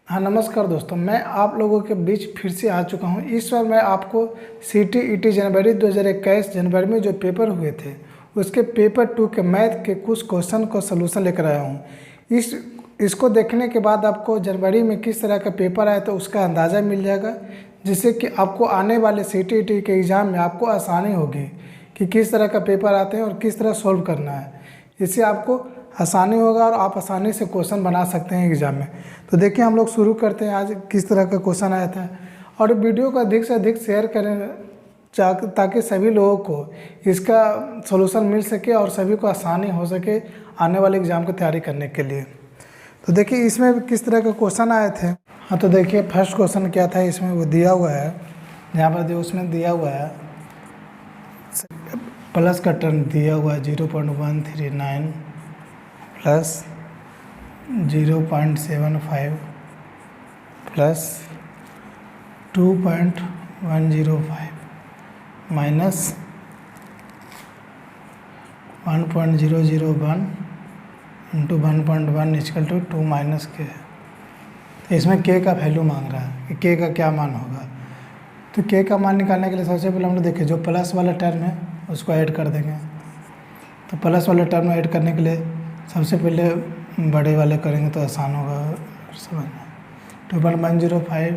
हाँ नमस्कार दोस्तों, मैं आप लोगों के बीच फिर से आ चुका हूँ। इस बार मैं आपको CTET जनवरी 2021 जनवरी में जो पेपर हुए थे उसके पेपर 2 के मैथ के कुछ क्वेश्चन को सलूशन लेकर आया हूँ। इसको देखने के बाद आपको जनवरी में किस तरह का पेपर आया तो उसका अंदाज़ा मिल जाएगा, जिससे कि आपको आने वाले CTET के एग्ज़ाम में आपको आसानी होगी कि किस तरह का पेपर आते हैं और किस तरह सॉल्व करना है। इससे आपको आसानी होगा और आप आसानी से क्वेश्चन बना सकते हैं एग्ज़ाम में। तो देखिए हम लोग शुरू करते हैं आज किस तरह का क्वेश्चन आया था। और वीडियो को अधिक से अधिक शेयर करें ताकि सभी लोगों को इसका सॉल्यूशन मिल सके और सभी को आसानी हो सके आने वाले एग्ज़ाम की तैयारी करने के लिए। तो देखिए इसमें किस तरह के क्वेश्चन आए थे। हाँ तो देखिए फर्स्ट क्वेश्चन क्या था, इसमें वो दिया हुआ है, यहाँ पर जो उसमें दिया हुआ है प्लस का टर्म दिया हुआ है 0.139 plus 0.75 plus 2.105 minus 1.001 into 1.1 equal to 2 minus के। तो इसमें के का वैल्यू मांग रहा है कि के का क्या मान होगा। तो के का मान निकालने के लिए सबसे पहले हम लोग देखिए जो प्लस वाला टर्म है उसको ऐड कर देंगे। तो प्लस वाले टर्म ऐड करने के लिए सबसे पहले बड़े वाले करेंगे तो आसान होगा समझना। 2.105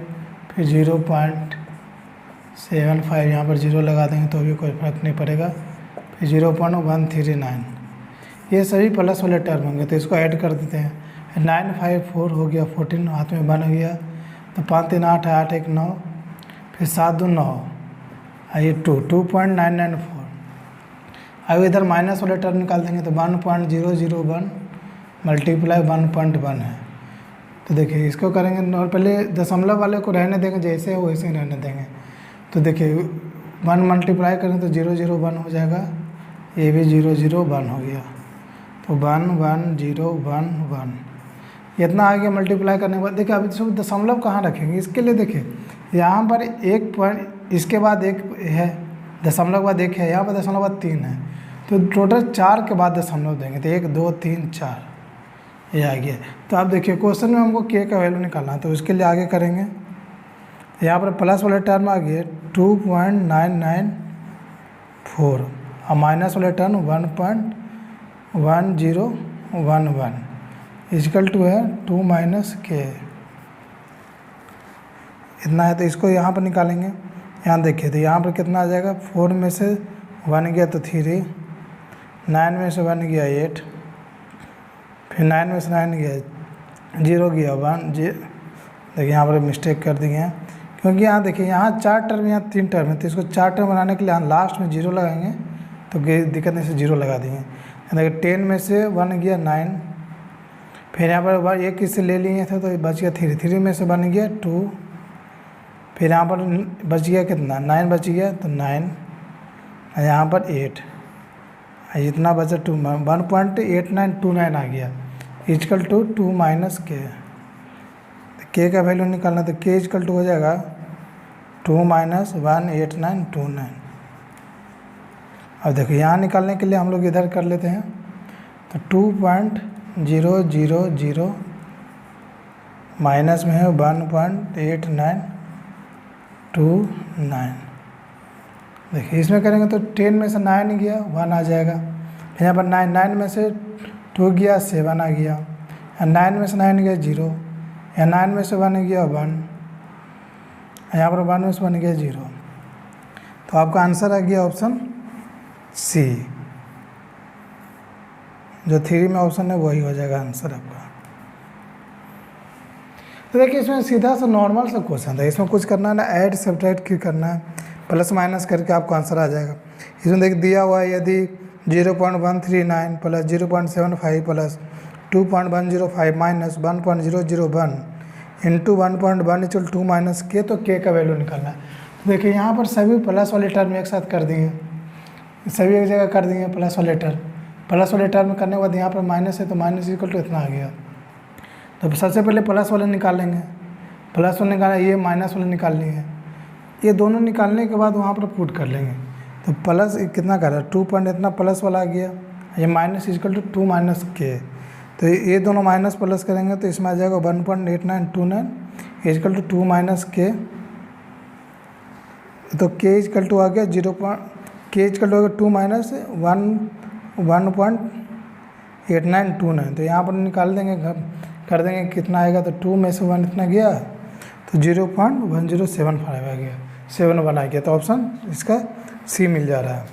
फिर 0.75 यहाँ पर 0 लगा देंगे तो भी कोई फर्क नहीं पड़ेगा। फिर 0.139 ये सभी प्लस वाले टर्म होंगे तो इसको ऐड कर देते हैं। 954 हो गया, 14 हाथ में 1 हो गया, तो 5 3 8 8 1 9, फिर 7 2 9, ये 2.994। अब इधर माइनस वाले टर्म निकाल देंगे तो 1.001 मल्टीप्लाई 1.1 है। तो देखिए इसको करेंगे और पहले दशमलव वाले को रहने देंगे, जैसे हो वैसे ही रहने देंगे। तो देखिए 1 मल्टीप्लाई करें तो 001 हो जाएगा, ये भी 001 हो गया, तो 11011 इतना आ गया मल्टीप्लाई करने के बाद। देखिए अभी सब दशमलव कहाँ रखेंगे, इसके लिए देखिए यहाँ पर एक पॉइंट, इसके बाद एक है दशमलव के बाद एक है, यहाँ पर दशमलव बाद 3 है, तो टोटल 4 के बाद दशमलव देंगे तो 1 2 3 4 ये आ गया। तो आप देखिए क्वेश्चन में हमको के का वैल्यू निकालना है तो उसके लिए आगे करेंगे। यहाँ पर प्लस वाले टर्म आ गए 2.994 और माइनस वाले टर्म 1.1011 इक्वल टू है 2 माइनस के, इतना है। तो इसको यहाँ पर निकालेंगे। यहाँ देखिए तो यहाँ पर कितना आ जाएगा, 4 में से 1 गया तो 3, 9 में से 1 गया 8, फिर 9 में से 9 गया 0 गया 1 देखिए यहाँ पर मिस्टेक कर दिए हैं, क्योंकि यहाँ देखिए यहाँ 4 टर्म यहाँ 3 टर्म है, तो इसको 4 टर्म बनाने के लिए यहाँ लास्ट में 0 लगाएंगे तो दिक्कत नहीं से 0 लगा दिए। देखिए 10 में से 1 गया 9, फिर यहाँ पर एक किससे ले लिए थे तो बच गया 3 में से 1 गया 2, फिर यहाँ पर बच गया कितना 9 बच गया तो 9, यहाँ पर 8, इतना बचा 2 1.8929 आ गया इक्वल टू 2 माइनस के का वैल्यू निकालना तो के इक्वल टू हो जाएगा 2 माइनस 18929। अब देखो यहाँ निकालने के लिए हम लोग इधर कर लेते हैं तो 2.000 माइनस में है 1.8929। देखिए इसमें करेंगे तो 10 में से 9 गया 1 आ जाएगा, फिर यहाँ पर 9 में से 2 गया 7 आ गया, 9 में से 9 गया 0, या 9 में से 1 गया 1, यहाँ पर 1 में से 1 गया 0। तो आपका आंसर आ गया ऑप्शन सी, जो 3 में ऑप्शन है वही हो जाएगा आंसर आपका। तो देखिए इसमें सीधा सा नॉर्मल सा क्वेश्चन था, इसमें कुछ करना है ना, ऐड सब्ट्रैक्ट की करना है, प्लस माइनस करके आपको आंसर आ जाएगा। इसमें देखिए दिया हुआ है यदि 0.139 plus 0.75 plus 2.105 minus 1.001 into 1.1 equal 2 minus के, तो के का वैल्यू निकालना है। तो देखिए यहाँ पर सभी प्लस वाले टर्म एक साथ कर दिए, सभी एक जगह कर दिए प्लस वाले टर्म। प्लस वाले टर्म करने के बाद यहाँ पर माइनस है तो माइनस इक्वल टू इतना आ गया। तो सबसे पहले प्लस वाले निकालेंगे, प्लस वाले निकाला, ये माइनस वाले निकालनी है, ये दोनों निकालने के बाद वहाँ पर पुट कर लेंगे। तो प्लस कितना कर रहा है 2 पॉइंट इतना प्लस वाला आ गया, ये माइनस इक्वल टू 2 माइनस के, तो ये दोनों माइनस प्लस करेंगे तो इसमें आ जाएगा 1.8929 इजकल टू 2 माइनस के, तो के इजकल टू आ गया के इजकल टू आ गया 2 माइनस 1.8929। तो यहाँ पर निकाल देंगे, कर देंगे कितना आएगा, तो 2 में से 1 इतना गया तो 0.1075 आ गया, 7 आ गया। तो ऑप्शन इसका सी मिल जा रहा है।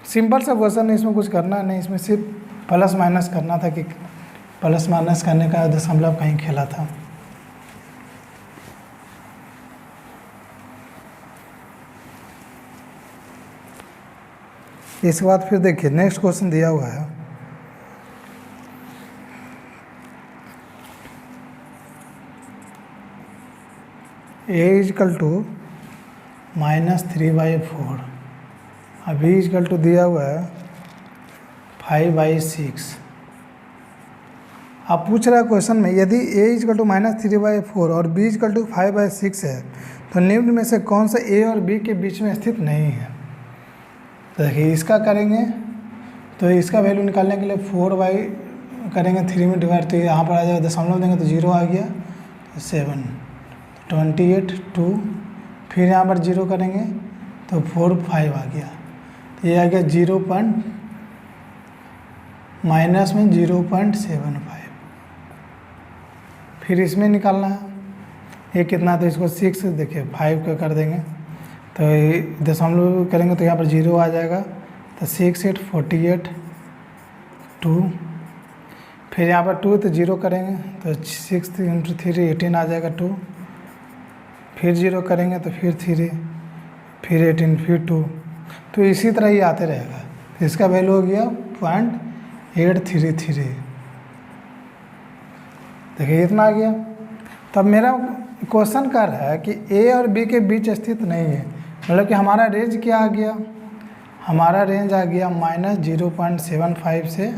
सिंपल सा क्वेश्चन है, इसमें कुछ करना नहीं, इसमें सिर्फ प्लस माइनस करना था कि प्लस माइनस करने का दशमलव कहीं खेला था। इसके बाद फिर देखिए नेक्स्ट क्वेश्चन दिया हुआ है, a इजकल टू -3/4, अभी इजकल टू दिया हुआ है 5/6। आप पूछ रहा है क्वेश्चन में यदि a इजकल टू -3/4 और b इजकल टू 5/6 है तो निम्न में से कौन सा a और b के बीच में स्थित नहीं है। तो देखिए इसका करेंगे तो इसका वैल्यू निकालने के लिए 4 करेंगे 3 में डिवाइड, तो यहाँ पर आ जाएगा, दशमलव देंगे तो 0 आ गया, तो 7 28 2, फिर यहाँ पर 0 करेंगे तो 4 5 आ गया, तो ये आ गया 0.75। फिर इसमें निकालना है, ये कितना, तो इसको 6 देखिए 5 का कर देंगे तो दशमलव करेंगे तो यहाँ पर 0 आ जाएगा, तो 6 8 48 2, फिर यहाँ पर 2 तो 0 करेंगे तो 6 × 3 18 आ जाएगा 2, फिर 0 करेंगे तो फिर 3, फिर 18, फिर 2, तो इसी तरह ही आते रहेगा। तो इसका वैल्यू हो गया 0.833। देखिए इतना आ गया। तब मेरा क्वेश्चन कर रहा है कि ए और बी के बीच स्थित नहीं है, मतलब कि हमारा रेंज क्या आ गया, हमारा रेंज आ गया -0.75 से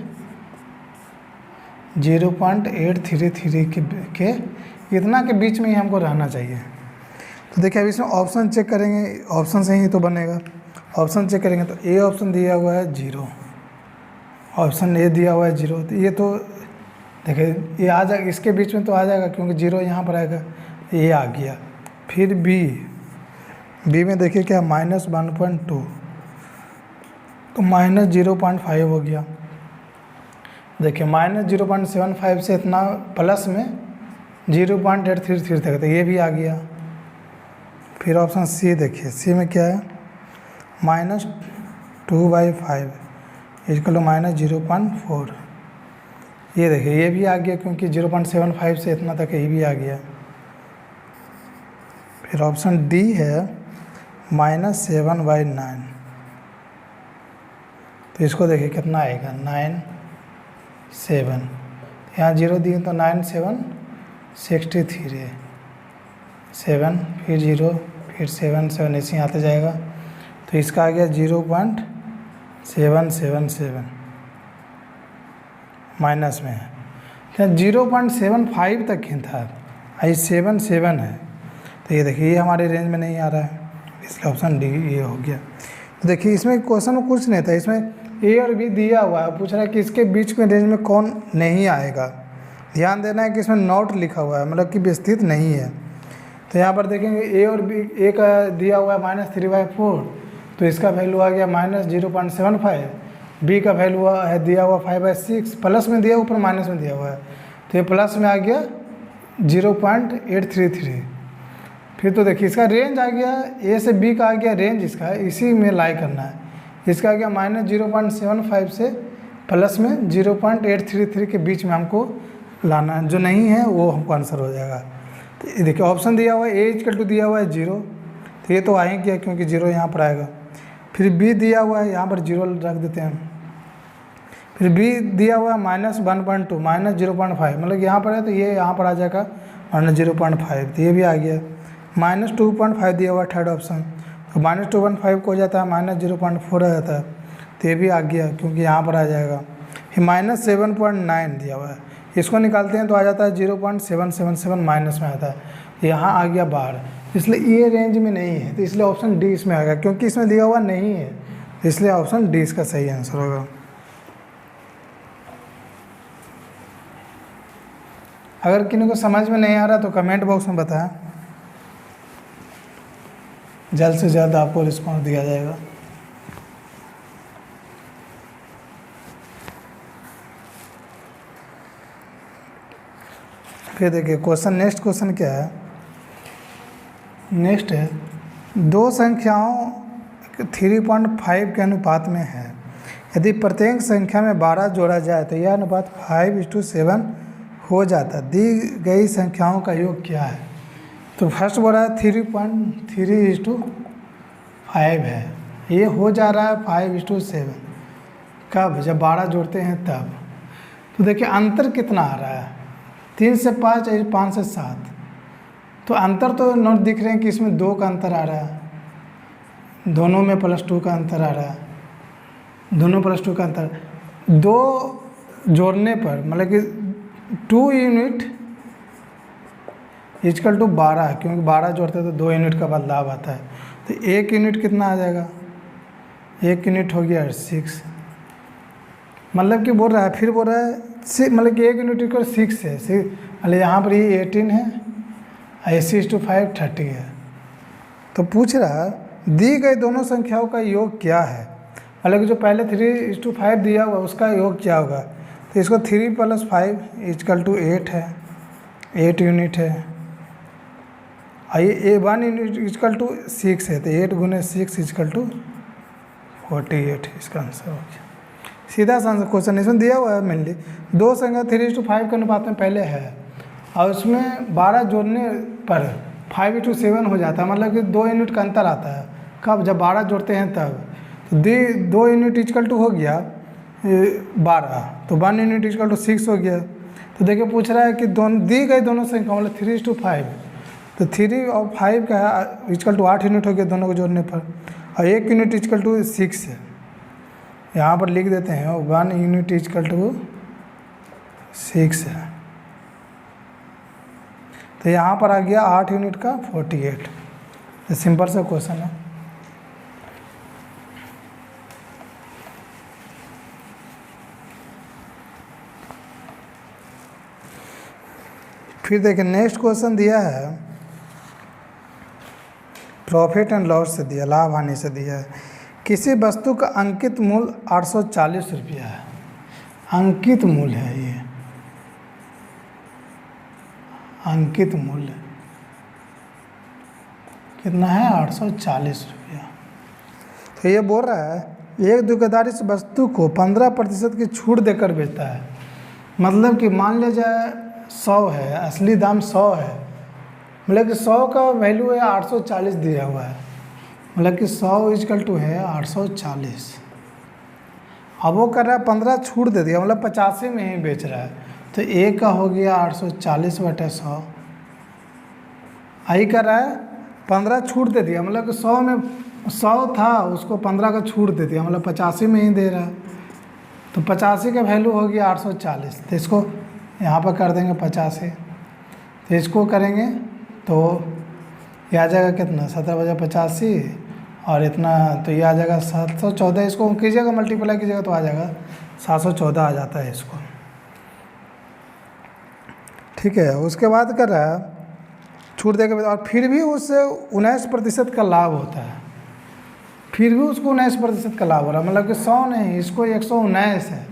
0.833 के इतना के बीच में ही हमको रहना चाहिए। तो देखिए अब इसमें ऑप्शन चेक करेंगे, ऑप्शन से ही तो बनेगा। ऑप्शन चेक करेंगे तो ए ऑप्शन दिया हुआ है 0, ऑप्शन ए दिया हुआ है 0, तो ये तो देखिए ये आ जाएगा, इसके बीच में तो आ जाएगा क्योंकि 0 यहाँ पर आएगा, ये आ गया। फिर बी में देखिए क्या -1.2, तो -0.5 हो गया। देखिए -0.75 से इतना प्लस में 0.833 तक, तो ये भी आ गया। फिर ऑप्शन सी देखिए, सी में क्या है -2/5 इजकल टू -0.4, ये देखिए ये भी आ गया क्योंकि 0.75 से इतना तक ये भी आ गया। फिर ऑप्शन डी है -7/9, तो इसको देखिए कितना आएगा 9 7, यहाँ 0 दिए तो 9 7 63 7, फिर 0 फिर 7 7 ऐसे ही आते जाएगा, तो इसका आ गया 0.777 माइनस में है, क्या 0.75 तक ही था, आई 7 है, तो ये देखिए ये हमारे रेंज में नहीं आ रहा है, इसलिए ऑप्शन डी ये हो गया। तो देखिए इसमें क्वेश्चन में कुछ नहीं था, इसमें ए और बी दिया हुआ है, पूछ रहा है कि इसके बीच में रेंज में कौन नहीं आएगा। ध्यान देना है कि इसमें नॉट लिखा हुआ है, मतलब कि विस्तृत नहीं है। तो यहाँ पर देखेंगे ए और बी, ए का दिया हुआ है -3/4, तो इसका वैल्यू आ गया -0.75, बी का वैल्यू है दिया हुआ 5/6, प्लस में दिया ऊपर माइनस में दिया हुआ है, तो ये प्लस में आ गया 0.833। फिर तो देखिए इसका रेंज आ गया, ए से बी का आ गया रेंज, इसका इसी में लाई करना है। इसका आ गया -0.75 से प्लस में 0.833 के बीच में हमको लाना है, जो नहीं है वो हमको आंसर हो जाएगा। तो देखिए ऑप्शन दिया हुआ है ए इक्वल टू दिया हुआ है 0, तो ये तो आ ही गया क्योंकि 0 यहाँ पर आएगा। फिर बी दिया हुआ है, यहाँ पर 0 रख देते हैं। फिर बी दिया हुआ है -1.2 -0.5, मतलब यहाँ पर है तो ये यहाँ पर आ जाएगा -0.5, तो ये भी आ गया। -2.5 दिया हुआ है थर्ड ऑप्शन, तो -2.5 को हो जाता है -0.4 आ जाता है, तो ये भी आ गया क्योंकि यहाँ पर आ जाएगा। फिर -7.9 दिया हुआ है, इसको निकालते हैं तो आ जाता है 0.777 माइनस में आता है, यहाँ आ गया बाहर, इसलिए ये रेंज में नहीं है, तो इसलिए ऑप्शन डी इसमें आएगा, क्योंकि इसमें दिया हुआ नहीं है, इसलिए ऑप्शन डी इसका सही आंसर होगा। अगर किसी को समझ में नहीं आ रहा तो कमेंट बॉक्स में बताएं, जल्द से जल्द आपको रिस्पॉन्स दिया जाएगा। फिर देखिए क्वेश्चन, नेक्स्ट क्वेश्चन क्या है। नेक्स्ट है, दो संख्याओं 3.5 के अनुपात में है। यदि प्रत्येक संख्या में 12 जोड़ा जाए तो यह अनुपात 5:7 हो जाता। दी गई संख्याओं का योग क्या है? तो फर्स्ट बोल रहा है 3.3:5 है, ये हो जा रहा है 5:7। कब? जब 12 जोड़ते हैं तब। तो देखिए अंतर कितना आ रहा है, 3 से 5 और 5 से 7। तो अंतर तो नोट दिख रहे हैं कि इसमें 2 का अंतर आ रहा है, दोनों में +2 का अंतर आ रहा है, दोनों +2 का अंतर। 2 जोड़ने पर मतलब कि 2 यूनिट इक्वल टू 12, क्योंकि 12 जोड़ते हैं तो 2 यूनिट का बदलाव आता है। तो 1 यूनिट कितना आ जाएगा? 1 यूनिट हो गया 6। मतलब कि बोल रहा है, फिर बोल रहा है मतलब कि 1 यूनिट इक्वल 6 है। मतलब यहाँ पर ये 18 है, AC/5 30 है। तो पूछ रहा है दी गई दोनों संख्याओं का योग क्या है। मतलब कि जो पहले 3:5 दिया हुआ उसका योग क्या होगा। तो इसको 3 + 5 = 8 है, 8 यूनिट है। और ये 1 यूनिट = 6 है, तो 8 × 6 = 48 इसका आंसर हो गया। सीधा सा आंसर क्वेश्चन इसमें दिया हुआ है। मेनली दो संख्या 3:5 के अनुपात में पहले है और उसमें 12 जोड़ने पर 5:7 हो जाता है। मतलब कि 2 यूनिट का अंतर आता है। कब? जब 12 जोड़ते हैं तब। तो 2 यूनिट = हो गया 12, तो 1 यूनिट = 6 हो गया। तो देखिए पूछ रहा है कि दी गई दोनों संख्या मतलब 3:5, तो 3 और 5 का = 8 यूनिट हो गया दोनों को जोड़ने पर, और 1 यूनिट = 6 है। यहाँ पर लिख देते हैं 1 यूनिट = 6 है। तो यहाँ पर आ गया 8 यूनिट का 48। ये सिंपल सा क्वेश्चन है। फिर देखिए नेक्स्ट क्वेश्चन दिया है, प्रॉफिट एंड लॉस से दिया, लाभ हानि से दिया है। किसी वस्तु का अंकित मूल्य 840 रुपया है। अंकित मूल्य है ये, अंकित मूल्य कितना है? 840 रुपया। तो ये बोल रहा है एक दुकानदार इस वस्तु को 15% की छूट देकर बेचता है। मतलब कि मान लिया जाए 100 है, असली दाम 100 है, मतलब कि 100 का वैल्यू है 840 दिया हुआ है। मतलब कि 100 = है 840। अब वो कर रहा है 15 छूट दे दिया, मतलब 85 में ही बेच रहा है। तो एक का हो गया 840/100। आई कर रहा है 15 छूट दे दिया, मतलब कि 100 में 100 था, उसको 15 का छूट दे दिया, मतलब 85 में ही दे रहा है। तो 85 का वैल्यू हो गया 840। तो इसको यहाँ पर कर देंगे 85। तो इसको करेंगे तो ये आ जाएगा कितना? 17/85 और इतना, तो ये आ जाएगा 714। इसको कीजिएगा मल्टीप्लाई कीजिएगा तो आ जाएगा 714 आ जाता है इसको। ठीक है, उसके बाद कर रहा है छूट देकर, और फिर भी उससे 19% का लाभ होता है। फिर भी उसको 19% का लाभ हो रहा है। मतलब कि 100 नहीं, इसको 119 है।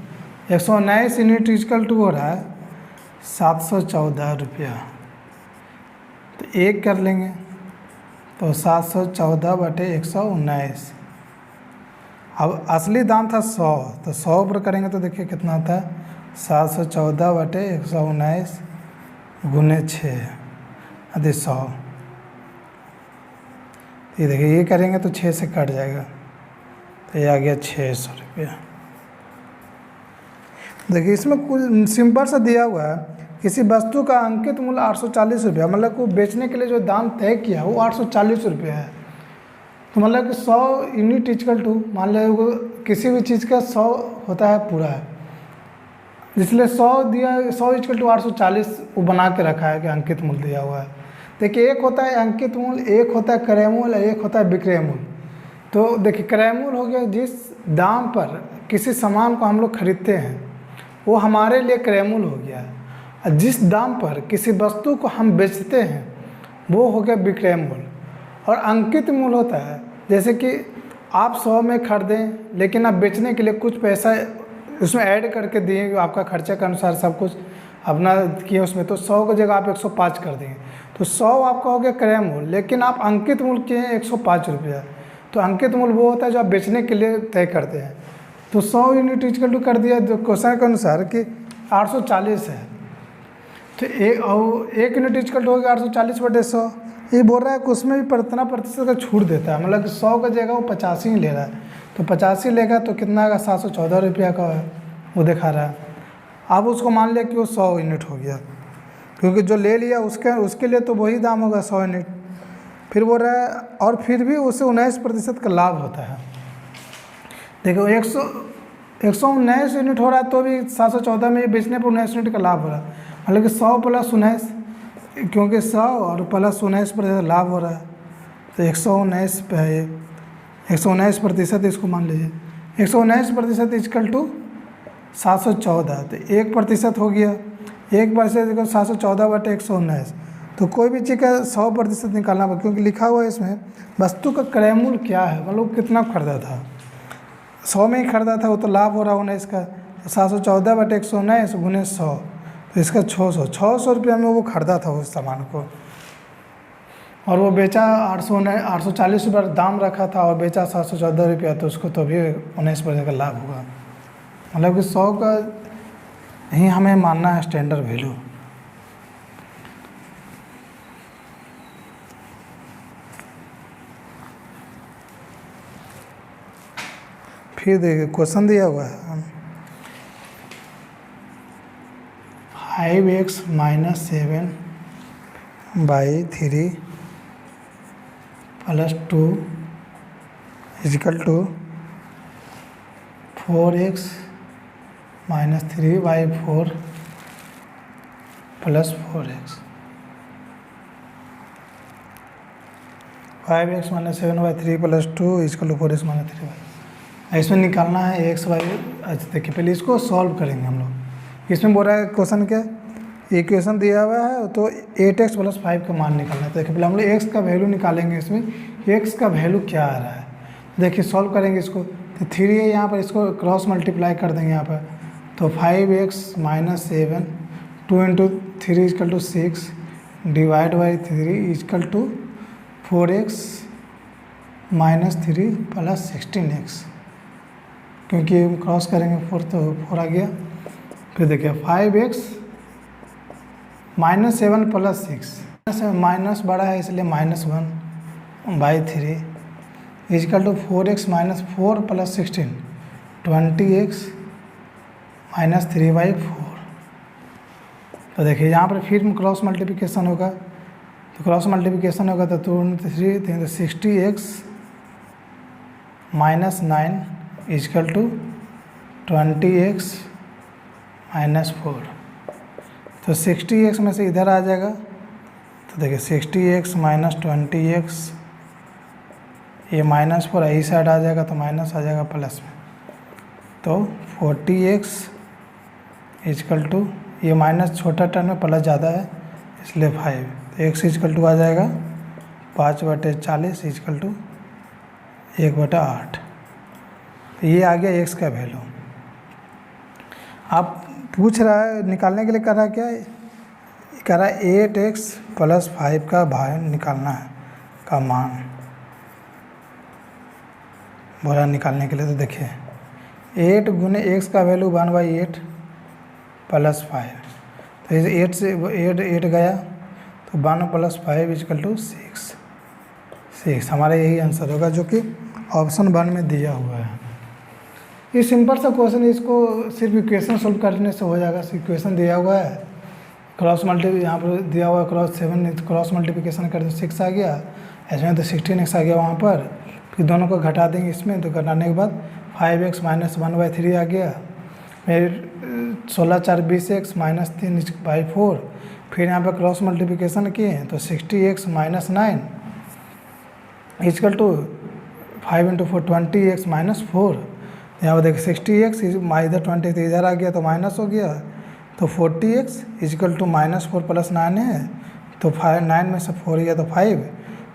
119 यूनिट = हो रहा है 714 रुपया। तो एक कर लेंगे तो 714/119। अब असली दाम था 100, तो 100 पर करेंगे तो देखिए कितना आता है 714/119 × 6 अधिक 100। ये देखिए ये करेंगे तो 6 से कट जाएगा, तो ये आ गया 600 रुपया। देखिए इसमें कुछ सिंपल सा दिया हुआ है, किसी वस्तु का अंकित मूल्य 840 रुपया, मतलब को बेचने के लिए जो दाम तय किया वो 840 रुपया है। तो मतलब कि 100 यूनिट = मान लो किसी भी चीज़ का 100 होता है पूरा, इसलिए 100 दिया, 100 = 840 वो बना के रखा है कि अंकित मूल्य दिया हुआ है। देखिए एक होता है अंकित मूल्य, एक होता है क्रय मूल्य, एक होता है विक्रय मूल्य। तो देखिए क्रय मूल्य हो गया जिस दाम पर किसी सामान को हम लोग खरीदते हैं, वो हमारे लिए क्रय मूल्य हो गया। जिस दाम पर किसी वस्तु को हम बेचते हैं वो हो गया विक्रय मूल्य। और अंकित मूल्य होता है जैसे कि आप 100 में खरीदें लेकिन आप बेचने के लिए कुछ पैसा उसमें ऐड करके दिए, आपका खर्चे के अनुसार सब कुछ अपना किए उसमें, तो 100 की जगह आप 105 कर देंगे तो 100 आपका हो गया क्रय मूल्य। लेकिन आप अंकित मूल्य किए हैं 105 रुपया, तो अंकित मूल्य वो होता है जो आप बेचने के लिए तय करते हैं। तो 100 यूनिट इक्वल टू कर दिया जो क्वेश्चन के अनुसार कि 840 है, तो एक यूनिट इक्वल टू हो गया 840/100। ये बोल रहा है कि उसमें भी कितना प्रतिशत का छूट देता है, मतलब कि 100 की जगह वो 85 ही ले रहा है, तो 85 लेगा तो कितना आएगा 714 रुपया का वो दिखा रहा है। अब उसको मान लिया कि वो 100 यूनिट हो गया, क्योंकि जो ले लिया उसके लिए तो वही दाम होगा 100 यूनिट। फिर बोल रहा है और फिर भी उसे 19% का लाभ होता है। देखो 119 यूनिट हो रहा है तो भी 714 में बेचने पर 19 यूनिट का लाभ हो रहा है, मतलब कि 100 + 19, क्योंकि 100 और + 19% लाभ हो रहा है, तो 119 पे है ये 119% इसको मान लीजिए। 119% इक्वल टू 714, तो 1% हो गया। 1% 714/119, तो कोई भी चीज़ का 100% निकालना पड़ेगा, क्योंकि लिखा हुआ है इसमें वस्तु का क्रय मूल्य क्या है, मतलब कितना खरीदा था। 100 में ही खरीदा था वो तो लाभ हो रहा है 19 का, तो 714/119 × 100, तो इसका 600 रुपया में वो खरीदा था उस सामान को, और वो बेचा 840 रुपये दाम रखा था और बेचा 714 रुपया, तो उसको तो भी 19% का लाभ होगा। मतलब कि 100 का ही हमें मानना है स्टैंडर्ड वैल्यू। फिर देखिए क्वेश्चन दिया हुआ है 5x - 7/3 + 2 = 4x - 3/4 + 4x। 5x - 7/3 + 2 = 4x - 3/। इसमें निकालना है x y। अच्छा देखिए पहले इसको सॉल्व करेंगे हम लोग। इसमें बोल रहा है क्वेश्चन क्या, इक्वेशन दिया हुआ है तो 8x + 5 का मान निकालना है। तो देखिए पहले हम लोग x का वैल्यू निकालेंगे। इसमें x का वैल्यू क्या आ रहा है, देखिए सॉल्व करेंगे इसको। तो 3 है यहाँ पर, इसको क्रॉस मल्टीप्लाई कर देंगे यहाँ पर, तो 5x - 7 2 × 3 = 6 /3 = 4x - 3 + 16x, क्योंकि क्रॉस करेंगे 4 तो 4 आ गया। फिर देखिए 5x - 7 + 6 माइनस बड़ा है इसलिए -1/3 = 4x - 4 + 16 20x - 3/4। तो देखिए यहाँ पर फिर क्रॉस मल्टीप्लिकेशन होगा, तो क्रॉस मल्टीप्लिकेशन होगा तो 2 × 3 तो 60x - 9 = 20x - 4। तो 60x में से इधर आ जाएगा, तो देखिए 60x - 20x, ये -4 इस साइड आ जाएगा तो माइनस आ जाएगा प्लस में, तो 40x = ये माइनस छोटा टर्म में प्लस ज़्यादा है इसलिए 5, तो x = आ जाएगा 5/40 = 1/8। तो ये आ गया x का वैल्यू। आप पूछ रहा है निकालने के लिए कर रहा है क्या, कह रहा है 8x + 5 का भाग निकालना है का मान बोला निकालने के लिए। तो देखिए 8 × x का वैल्यू 1/8 + 5, तो इस 8 से 8 गया तो 1 + 5 = 6 हमारा यही आंसर होगा जो कि ऑप्शन 1 में दिया हुआ है। ये सिंपल सा क्वेश्चन है, इसको सिर्फ इक्वेशन सोल्व करने से हो जाएगा। इक्वेशन दिया हुआ है, क्रॉस मल्टीप्लाई यहाँ पर दिया हुआ है क्रॉस मल्टीप्लिकेशन कर दो 6 आ गया, इसमें तो 16x आ गया वहाँ पर, फिर दोनों को घटा देंगे इसमें, तो घटाने के बाद 5x - 1/3 आ गया, फिर 16 × 4 = 20x - 3/4, फिर यहाँ पर क्रॉस मल्टीप्लिकेशन किए तो 60x - 9 = 5 × 4 20x - 4। यहाँ पर देखिए 60x इधर 20 तो इधर आ गया तो माइनस हो गया, तो 40x इजिकल टू -4 + 9 है, तो 9 में से 4 गया तो 5,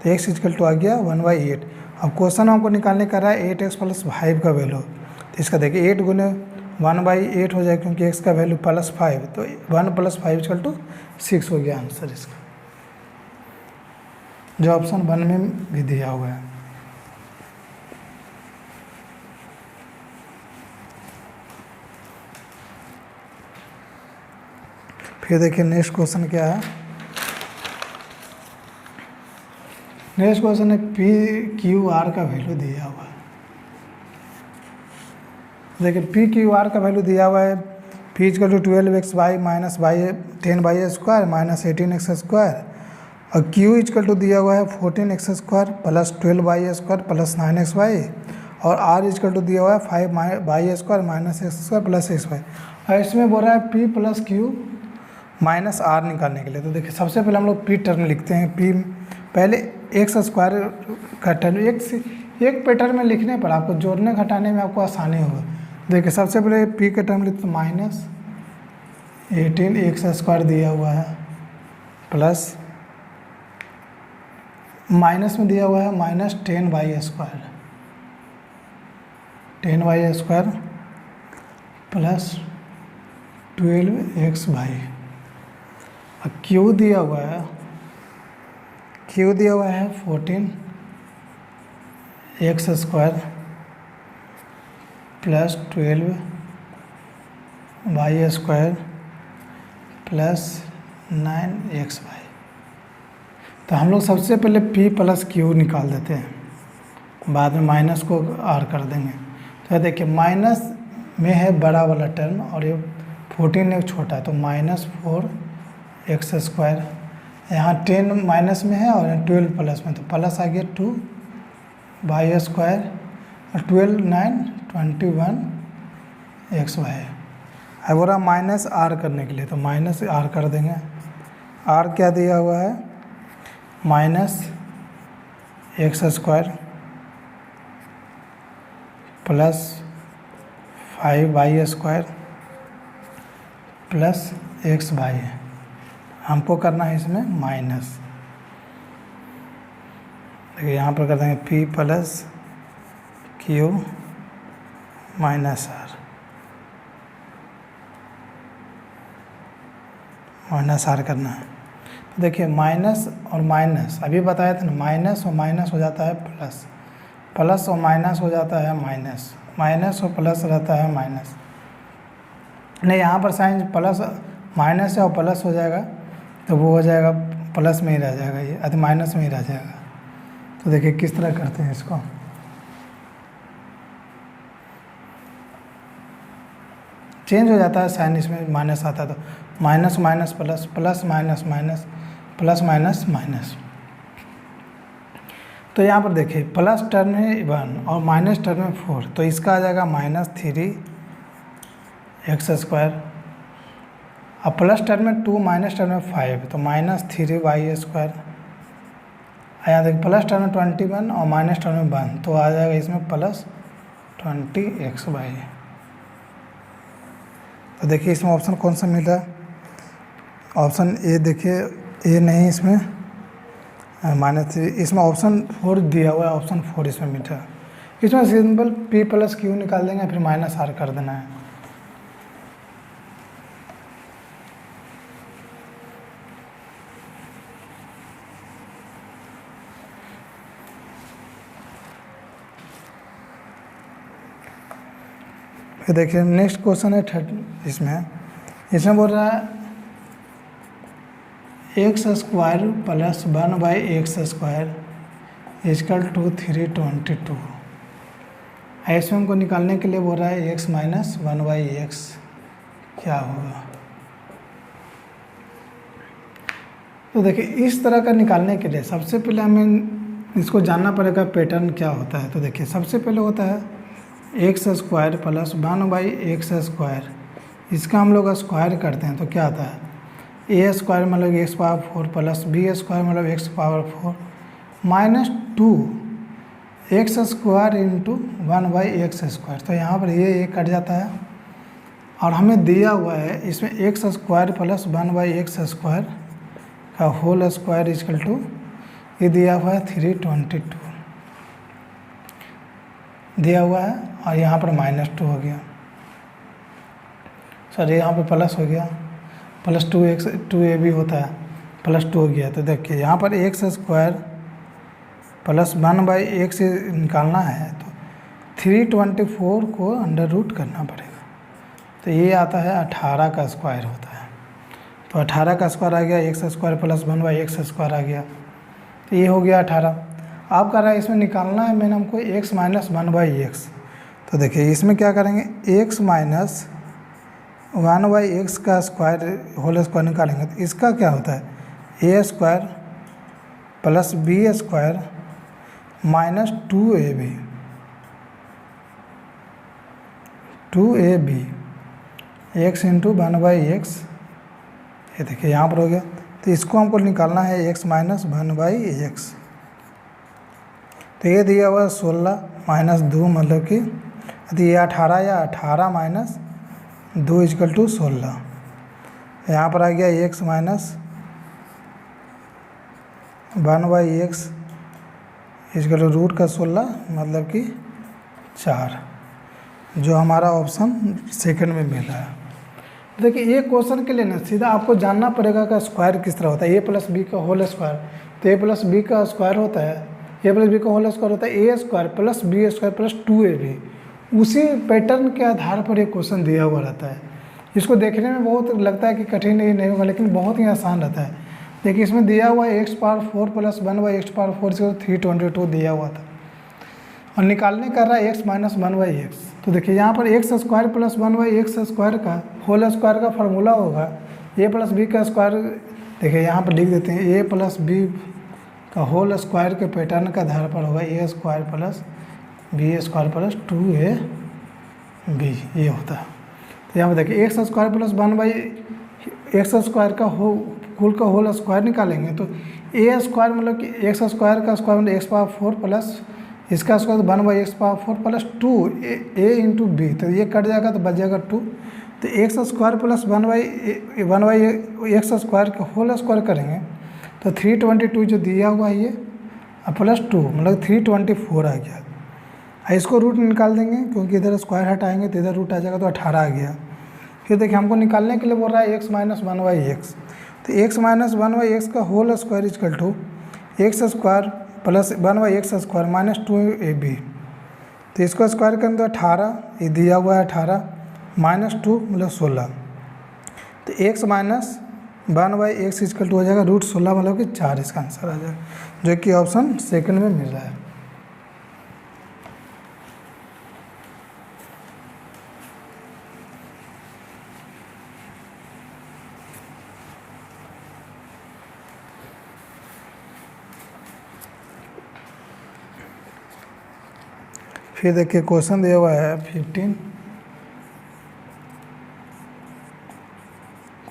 तो x इजिकल टू आ गया 1/8। अब क्वेश्चन हमको निकालने का रहा है 8x + 5 का वैल्यू, तो इसका देखिए 8 गुने 1/8 हो जाए, क्योंकि x का वैल्यू +5, तो 1 + 5 इजिकल टू 6 हो गया आंसर इसका, जो ऑप्शन 1 में भी दिया हुआ है। फिर देखिए नेक्स्ट क्वेश्चन क्या है। नेक्स्ट क्वेश्चन है PQR का वैल्यू दिया हुआ है। देखिए PQR का वैल्यू दिया हुआ है, P equal to 12xy minus 10y square minus 18x², और Q इक्वल टू दिया हुआ है 14x² plus 12y square plus 9xy, और R इक्वल टू दिया हुआ है 5y square minus x² plus xy। और इसमें बोल रहा है P + Q माइनस R निकालने के लिए। तो देखिए सबसे पहले हम लोग P टर्म लिखते हैं। P पहले x² का टर्म एक पे टर्म में लिखने पर आपको जोड़ने घटाने में आपको आसानी होगा। देखिए सबसे पहले P का टर्म लिखते माइनस 18x² दिया हुआ है, प्लस माइनस में दिया हुआ है minus 10y square plus 12xy। Q दिया हुआ है 14x² plus 12y square plus 9xy। तो हम लोग सबसे पहले P + Q निकाल देते हैं, बाद में माइनस को R कर देंगे। तो देखिए माइनस में है बड़ा वाला टर्म और ये 14 एक छोटा है, तो -4x², यहाँ 10 माइनस में है और 12 प्लस में, तो प्लस आ गया 2y स्क्वायर और 12 9 21xy। अब बोला माइनस R करने के लिए, तो माइनस R कर देंगे। R क्या दिया हुआ है -x² plus 5y square plus xy। हमको करना है इसमें माइनस, देखिए यहाँ पर कर देंगे P + Q minus R, minus R करना है। तो देखिए माइनस और माइनस अभी बताया था ना, माइनस और माइनस हो जाता है प्लस, प्लस और माइनस हो जाता है माइनस, माइनस और प्लस रहता है माइनस। नहीं, यहाँ पर साइन प्लस माइनस है और प्लस हो जाएगा, तो वो हो जाएगा प्लस में ही रह जाएगा, ये अति माइनस में ही रह जाएगा। तो देखिए किस तरह करते हैं इसको। चेंज हो जाता है साइन, इसमें माइनस आता है तो minus minus plus, plus minus minus, plus minus minus. तो यहाँ पर देखिए प्लस टर्म में 1 और माइनस टर्म में 4, तो इसका आ जाएगा -3x², और प्लस टर्म में 2 माइनस टर्म में 5, तो -3y²। यहाँ देखिए प्लस टर्म में 21 और माइनस टर्म में 1, तो आ जाएगा इसमें प्लस 20xy। तो देखिए इसमें ऑप्शन कौन सा मिला, ऑप्शन ए। देखिए ए नहीं, इसमें -3, इसमें ऑप्शन 4 दिया हुआ है, ऑप्शन 4 इसमें मिला। इसमें सिंपल P + Q निकाल देंगे, फिर -R कर देना है। फिर देखिए नेक्स्ट क्वेश्चन है इसमें बोल रहा है x² plus 1/x² equal to 322। इसमें हमको निकालने के लिए बोल रहा है x - 1/x क्या होगा। तो देखिए इस तरह का निकालने के लिए सबसे पहले हमें इसको जानना पड़ेगा पैटर्न क्या होता है। तो देखिए सबसे पहले होता है x² प्लस 1/x², इसका हम लोग स्क्वायर करते हैं तो क्या आता है a² मतलब x⁴ प्लस b² मतलब x⁴ minus 2x² into 1/x²। तो यहाँ पर ये कट जाता है, और हमें दिया हुआ है इसमें एक्स स्क्वायर प्लस 1/x² का होल स्क्वायर इक्वल टू ये दिया हुआ है 322 दिया हुआ है, और यहाँ पर -2 हो गया, सॉरी यहाँ पे प्लस हो गया, प्लस 2ab होता है, +2 हो गया। तो देखिए यहाँ पर x² प्लस 1/x निकालना है तो 324 को अंडर रूट करना पड़ेगा, तो ये आता है 18 का स्क्वायर होता है। तो 18 का स्क्वायर आ गया, x² प्लस 1/x² आ गया, तो ये हो गया 18। आप कह रहा है इसमें निकालना है मैंने हमको x माइनस 1/x। तो देखिए इसमें क्या करेंगे, x माइनस 1/x का स्क्वायर होल स्क्वायर निकालेंगे तो इसका क्या होता है a² plus b² minus 2ab x into 1/x। ये देखिए यहाँ पर हो गया, तो इसको हमको निकालना है x माइनस 1/x। तो ये दिया हुआ 16 माइनस 2 मतलब कि तो ये 18 या 18 माइनस 2 इक्वल टू 16। यहाँ पर आ गया x minus 1/x equal to root का 16 मतलब कि 4, जो हमारा ऑप्शन सेकंड में मिल रहा है। देखिए ये क्वेश्चन के लिए ना सीधा आपको जानना पड़ेगा कि स्क्वायर किस तरह होता है, a प्लस बी का होल स्क्वायर, तो a प्लस बी का स्क्वायर होता है, a प्लस बी का होल स्क्वायर होता है a² plus b² plus 2ab। उसी पैटर्न के आधार पर ये क्वेश्चन दिया हुआ रहता है। इसको देखने में बहुत लगता है कि कठिन नहीं होगा, लेकिन बहुत ही आसान रहता है। देखिए इसमें दिया हुआ है x⁴ प्लस 1/x⁴ 322 दिया हुआ था, और निकालने कर रहा है x माइनस 1/x। तो देखिए यहाँ पर x² प्लस 1/x² का होल स्क्वायर का फार्मूला होगा a प्लस बी का स्क्वायर। देखिए यहाँ पर लिख देते हैं a प्लस बी का होल स्क्वायर के पैटर्न के आधार पर होगा a² plus b² plus 2ab, ये होता है। तो यहाँ पर देखिए x² प्लस 1/x² का कुल का होल स्क्वायर निकालेंगे तो a² मतलब कि x² का स्क्वायर मतलब x⁴ प्लस इसका square 1/x⁴ plus 2a into B, तो ये कट जाएगा तो बच जाएगा 2। तो x² प्लस 1/x² का होल स्क्वायर करेंगे तो 322 जो दिया हुआ है ये प्लस 2 मतलब 324 आ गया। इसको रूट निकाल देंगे क्योंकि इधर स्क्वायर हटाएंगे तो इधर रूट आ जाएगा, तो 18 आ गया। फिर देखिए हमको निकालने के लिए बोल रहा है x माइनस 1/x। तो x माइनस 1/x का whole square equal to x² plus 1/x² minus 2ab। तो इसको स्क्वायर करें तो 18, ये दिया हुआ है 18 माइनस 2 मतलब 16। तो x minus 1/x equal to हो जाएगा √16 मतलब कि 4, इसका आंसर आ जाएगा, जो कि ऑप्शन सेकंड में मिल रहा है। फिर देखिए क्वेश्चन दिया हुआ है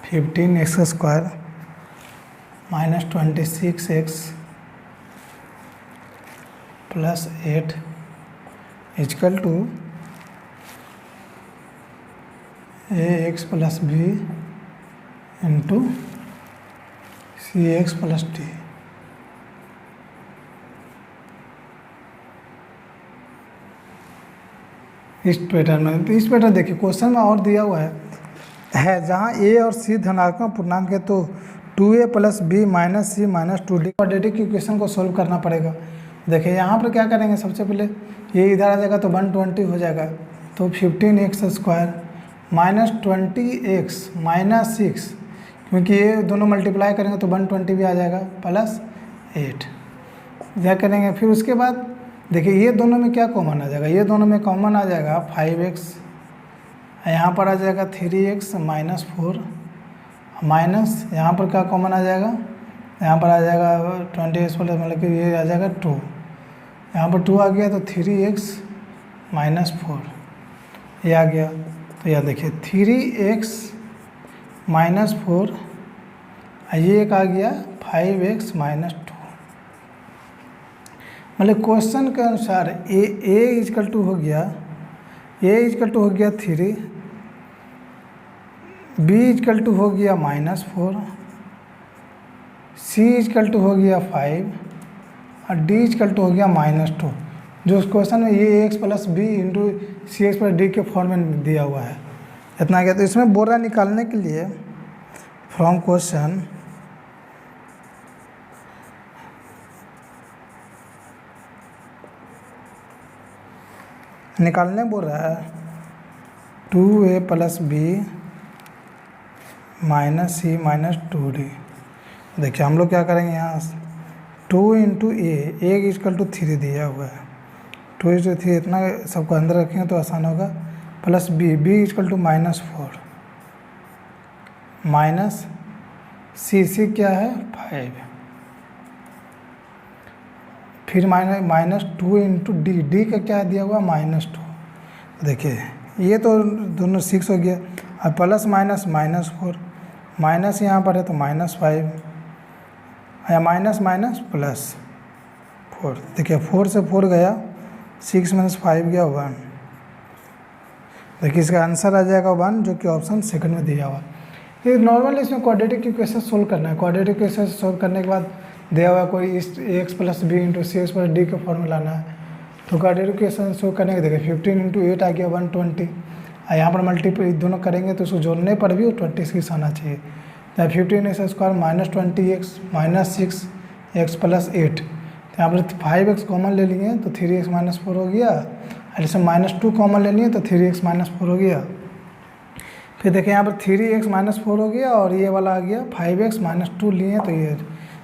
15x² minus 26x plus 8 equal to ax plus b into cx plus d। इस पैटर्न में, तो इस पैटर्न देखिए क्वेश्चन में और दिया हुआ है जहाँ a और c धनात्मक पूर्णांक है तो 2a plus b minus c minus 2d quadratic equation को सोल्व करना पड़ेगा। देखिए यहाँ पर क्या करेंगे, सबसे पहले ये इधर आ जाएगा तो 120 हो जाएगा, तो 15x² माइनस 20x माइनस 6, क्योंकि ये दोनों मल्टीप्लाई करेंगे तो 120 भी आ जाएगा प्लस 8। क्या करेंगे फिर उसके बाद देखिए ये दोनों में क्या कॉमन आ जाएगा, ये दोनों में कॉमन आ जाएगा 5x, यहाँ पर आ जाएगा 3x माइनस 4 माइनस यहाँ पर क्या कॉमन आ जाएगा, यहाँ पर आ जाएगा 20x प्लस मतलब कि ये आ जाएगा 2, यहाँ पर 2 आ गया तो 3x माइनस 4 ये आ गया। तो यह देखिए 3x माइनस 4, ये एक आ गया 5x माइनस 2। मतलब क्वेश्चन के अनुसार a इक्वल टू हो गया 3, b इजकल टू हो गया -4, c इजकल टू हो गया 5 और d इजकल टू हो गया -2। जो उस क्वेश्चन में ये ax प्लस बी इंटू सी एक्स प्लस डी के फॉर्म में दिया हुआ है, इतना क्या। तो इसमें बोल रहा निकालने के लिए फ्रॉम क्वेश्चन निकालने बोल रहा है 2a प्लस बी माइनस सी माइनस 2d। देखिए हम लोग क्या करेंगे, यहाँ 2 इंटू ए इजकल टू 3 दिया हुआ है, 2/3 इतना सबको अंदर रखेंगे तो आसान होगा, plus B equal to -4 minus C क्या है 5, फिर -2 इंटू डी का क्या दिया हुआ -2। देखिए ये तो दोनों 6 हो गया, अब प्लस -4 माइनस यहाँ पर है तो -5 या माइनस प्लस 4। देखिए 4 से 4 गया, 6 - 5 गया 1। देखिए इसका आंसर आ जाएगा 1, जो कि ऑप्शन सेकंड में दिया हुआ। ये नॉर्मल इसमें क्वाड्रेटिक इक्वेशन सोल्व करना है। क्वाड्रेटिक इक्वेशन सोल्व करने के बाद दिया हुआ कोई इस एक्स प्लस बी इंटू सी एक्स प्लस डी का फॉर्मूला लाना है। तो क्वाड्रेटिक इक्वेशन सोल्व करने के देखिए 15 इंटू 8 आ गया 120, और यहाँ पर मल्टीपल दोनों करेंगे तो उसको जोड़ने पर भी 26 आना चाहिए। तो 15x² -20x -6x प्लस 8, तो यहाँ पर 5x कॉमन ले लिए तो 3x - 4 हो गया, और इसमें -2 कॉमन ले लिए तो 3x - 4 हो गया। फिर देखिए यहाँ पर 3x - 4 हो गया, और ये वाला आ गया 5x - 2 लिए तो ये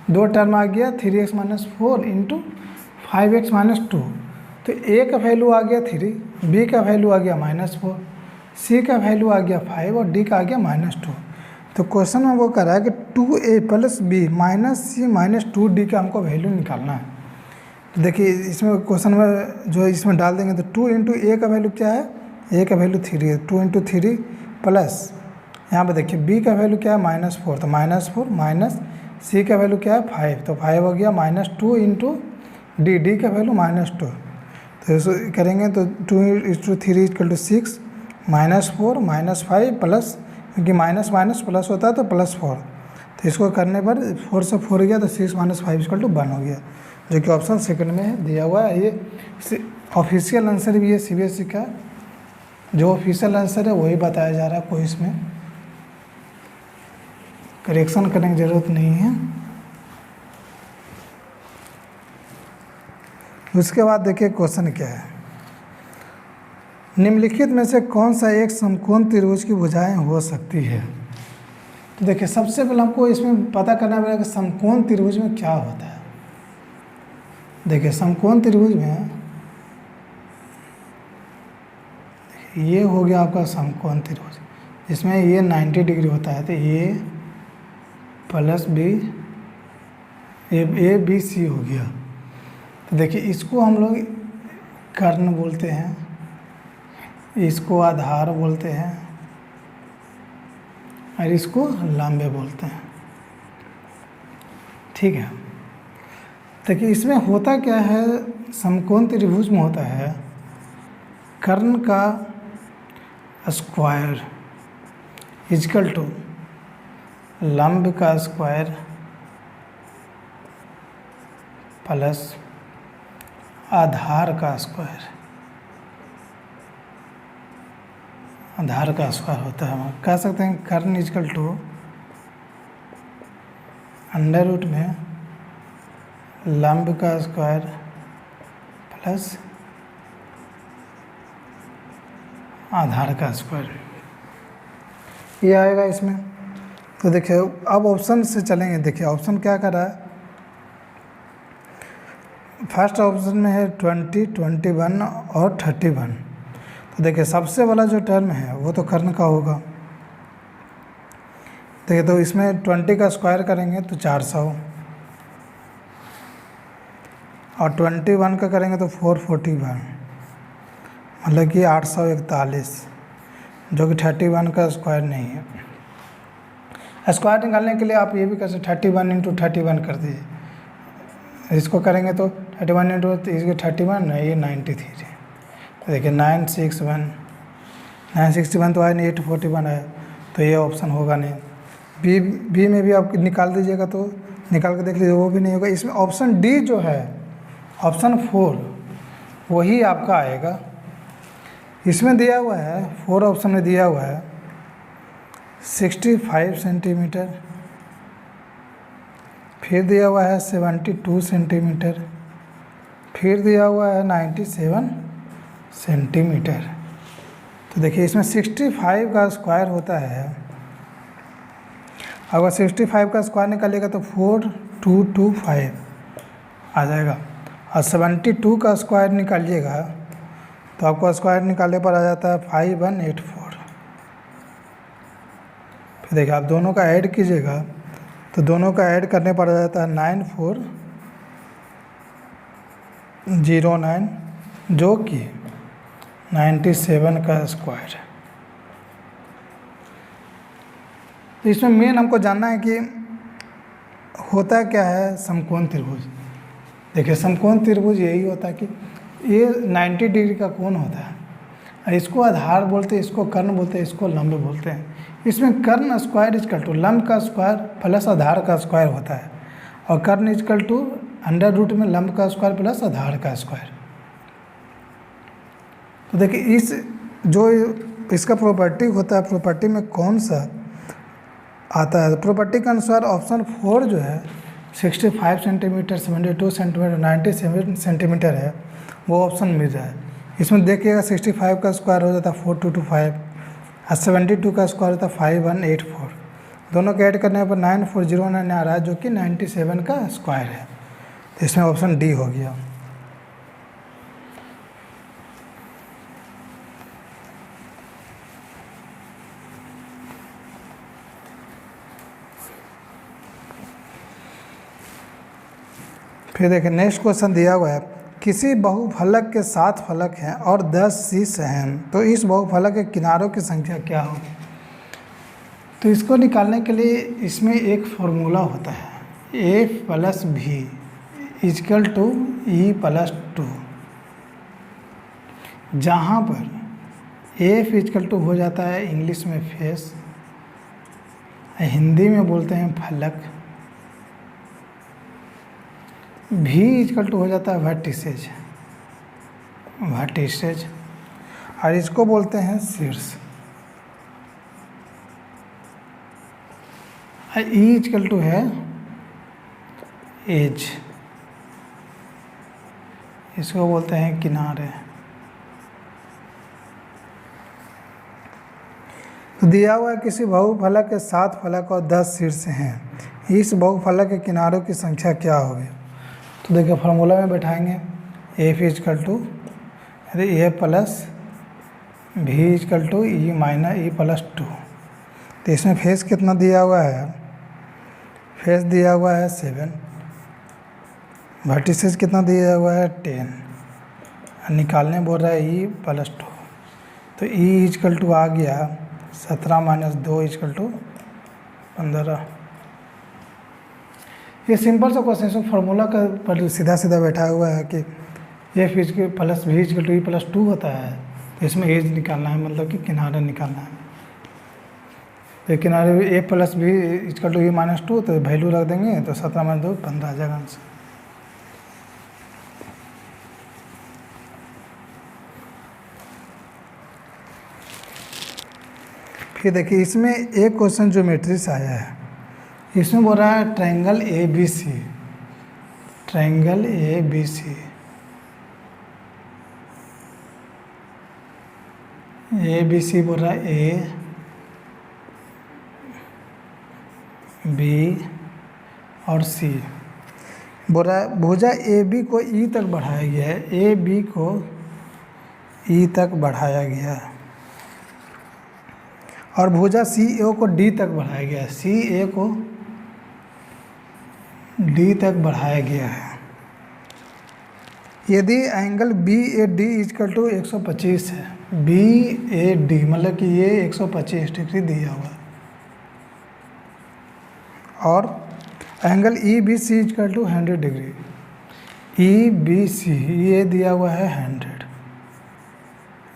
दो टर्म आ गया 3x - 4 इंटू 5x - 2। तो a का वैल्यू आ गया 3, b का वैल्यू आ गया -4, c का वैल्यू आ गया 5 और d का आ गया -2। तो क्वेश्चन में वो कह रहा है कि 2a प्लस बी माइनस सी माइनस 2d का हमको वैल्यू निकालना है। तो देखिए इसमें क्वेश्चन में जो इसमें डाल देंगे तो 2 इंटू ए का वैल्यू क्या है, ए का वैल्यू 3 है, 2 इंटू 3 प्लस यहाँ पर देखिए बी का वैल्यू क्या है -4, तो -4 माइनस सी का वैल्यू क्या है 5, तो 5 हो गया -2 इंटू डी का वैल्यू -2। तो इसको करेंगे तो 2 इंटू 3 इक्वल टू 6 -4 -5 प्लस, क्योंकि माइनस माइनस प्लस होता है तो +4। तो इसको करने पर 4 से 4 गया तो 6 - 5 इक्वल टू 1 हो गया, जो कि ऑप्शन सेकंड में दिया हुआ है। ये ऑफिशियल आंसर भी है CBSE का, जो ऑफिशियल आंसर है वही बताया जा रहा है, कोई इसमें करेक्शन करने की ज़रूरत नहीं है। उसके बाद देखिए क्वेश्चन क्या है, निम्नलिखित में से कौन सा एक समकोण त्रिभुज की भुजाएं हो सकती है। तो देखिए सबसे पहले हमको इसमें पता करना पड़ेगा कि समकोण त्रिभुज में क्या होता है। देखिए समकोण त्रिभुज में ये हो गया आपका समकोण त्रिभुज, जिसमें ये 90 डिग्री होता है, तो A plus B A B C हो गया। तो देखिए इसको हम लोग कर्ण बोलते हैं, इसको आधार बोलते हैं, और इसको लंबे बोलते हैं, ठीक है। देखिए इसमें होता क्या है, समकोण त्रिभुज में होता है कर्ण का स्क्वायर इजकल टू लंब का स्क्वायर प्लस आधार का स्क्वायर, आधार का स्क्वायर होता है। हम कह सकते हैं कर्ण इजकल टू अंडर रूट में लंब का स्क्वायर प्लस आधार का स्क्वायर, ये आएगा इसमें। तो देखिए अब ऑप्शन से चलेंगे। देखिए ऑप्शन क्या कर रहा है, फर्स्ट ऑप्शन में है 20, 21 और 31। तो देखिए सबसे वाला जो टर्म है वो तो कर्ण का होगा। देखिए तो इसमें 20 का स्क्वायर करेंगे तो 400, और 21 का करेंगे तो 441, मतलब कि 841, जो कि 31 का स्क्वायर नहीं है। स्क्वायर निकालने के लिए आप ये भी कर सकते 31 इंटू 31 कर दीजिए। इसको करेंगे तो 31 इंटू इसके 31 है, ये 93 है। तो देखिए 961 तो आए 841 है, तो तो ये ऑप्शन होगा नहीं। बी में भी आप निकाल दीजिएगा तो निकाल के देख लीजिए, वो भी नहीं होगा। इसमें ऑप्शन डी जो है, ऑप्शन 4, वही आपका आएगा। इसमें दिया हुआ है 4 ऑप्शन में दिया हुआ है 65 सेंटीमीटर, फिर दिया हुआ है 72 सेंटीमीटर, फिर दिया हुआ है 97 सेंटीमीटर। तो देखिए इसमें 65 का स्क्वायर होता है, अगर 65 का स्क्वायर निकालिएगा तो 4225 आ जाएगा, और 72 का स्क्वायर निकालिएगा तो आपको स्क्वायर निकालने पर आ जाता है 5184। फिर देखिए आप दोनों का ऐड कीजिएगा तो दोनों का ऐड करने पर आ जाता है 9409, जो कि 97 का स्क्वायर है। तो इसमें मेन हमको जानना है कि होता क्या है समकोण त्रिभुज। देखिए समकोण त्रिभुज यही होता है कि ये 90 डिग्री का कोण होता है, और इसको आधार बोलते हैं, इसको कर्ण बोलते हैं, इसको लंब बोलते हैं। इसमें कर्ण स्क्वायर इजकल टू लंब का स्क्वायर प्लस आधार का स्क्वायर होता है, और कर्ण इजकल टू अंडर रूट में लंब का स्क्वायर प्लस आधार का स्क्वायर। तो देखिए इस जो इसका प्रॉपर्टी होता है, प्रॉपर्टी में कौन सा आता है, प्रॉपर्टी के अनुसार ऑप्शन 4 जो है 65 सेंटीमीटर, 72 सेंटीमीटर, 97 सेंटीमीटर है, वो ऑप्शन मिल रहा है। इसमें देखिएगा 65 का स्क्वायर हो जाता है 4225, और 72 का स्क्वायर होता है 5184। दोनों के ऐड करने पर 9409 आ रहा है, जो कि 97 का स्क्वायर है। तो इसमें ऑप्शन डी हो गया। फिर देखिए नेक्स्ट क्वेश्चन दिया हुआ है, किसी बहुफलक के 7 फलक हैं और 10 शीर्ष हैं, तो इस बहुफलक के किनारों की संख्या क्या होगी। तो इसको निकालने के लिए इसमें एक फॉर्मूला होता है, a plus B equal to E plus 2, जहाँ पर एफ इजकल टू हो जाता है इंग्लिश में फेस, हिंदी में बोलते हैं फलक, भी इजकल टू हो जाता है वर्टिसेज, और इसको बोलते हैं शीर्ष। ई इजकल टू है एज, इसको बोलते हैं किनारे। तो दिया हुआ है किसी बहुफलक के 7 फलक और 10 शीर्ष हैं, इस बहुफलक के किनारों की संख्या क्या होगी। तो देखिए फार्मूला में बैठाएंगे, F equal to A plus B equal to E minus E plus 2। तो इसमें फेस कितना दिया हुआ है, फेस दिया हुआ है 7, वर्टिसेस कितना दिया हुआ है 10, निकालने बोल रहा है ई प्लस 2। तो ई इजकल टू आ गया 17 माइनस 2 इजकल टू 15। ये सिंपल सा क्वेश्चन है, फार्मूला का पर सीधा सीधा बैठा हुआ है कि एफ इज के plus B equal to E plus 2 होता है। तो इसमें एज निकालना है, मतलब कि किनारा निकालना है। तो किनारे ए plus B equal to E minus 2, तो वैल्यू रख देंगे तो 17 माइनस 2 15 आ जाएगा आंसर। फिर देखिए इसमें एक क्वेश्चन ज्योमेट्री से आया है, इसमें बोल रहा है triangle A B C, triangle A B C, A B C बोल रहा है ए बी और सी, बोल रहा है भुजा ए बी को ई तक बढ़ाया गया है, ए बी को ई तक बढ़ाया गया है, और भुजा सी ए को डी तक बढ़ाया गया है, सी ए को डी तक बढ़ाया गया है। यदि angle B A D equal to 125 है, बी ए डी मतलब कि ये 125 डिग्री दिया हुआ है, और angle E B C equal to 100 degree, E B C ये दिया हुआ है 100,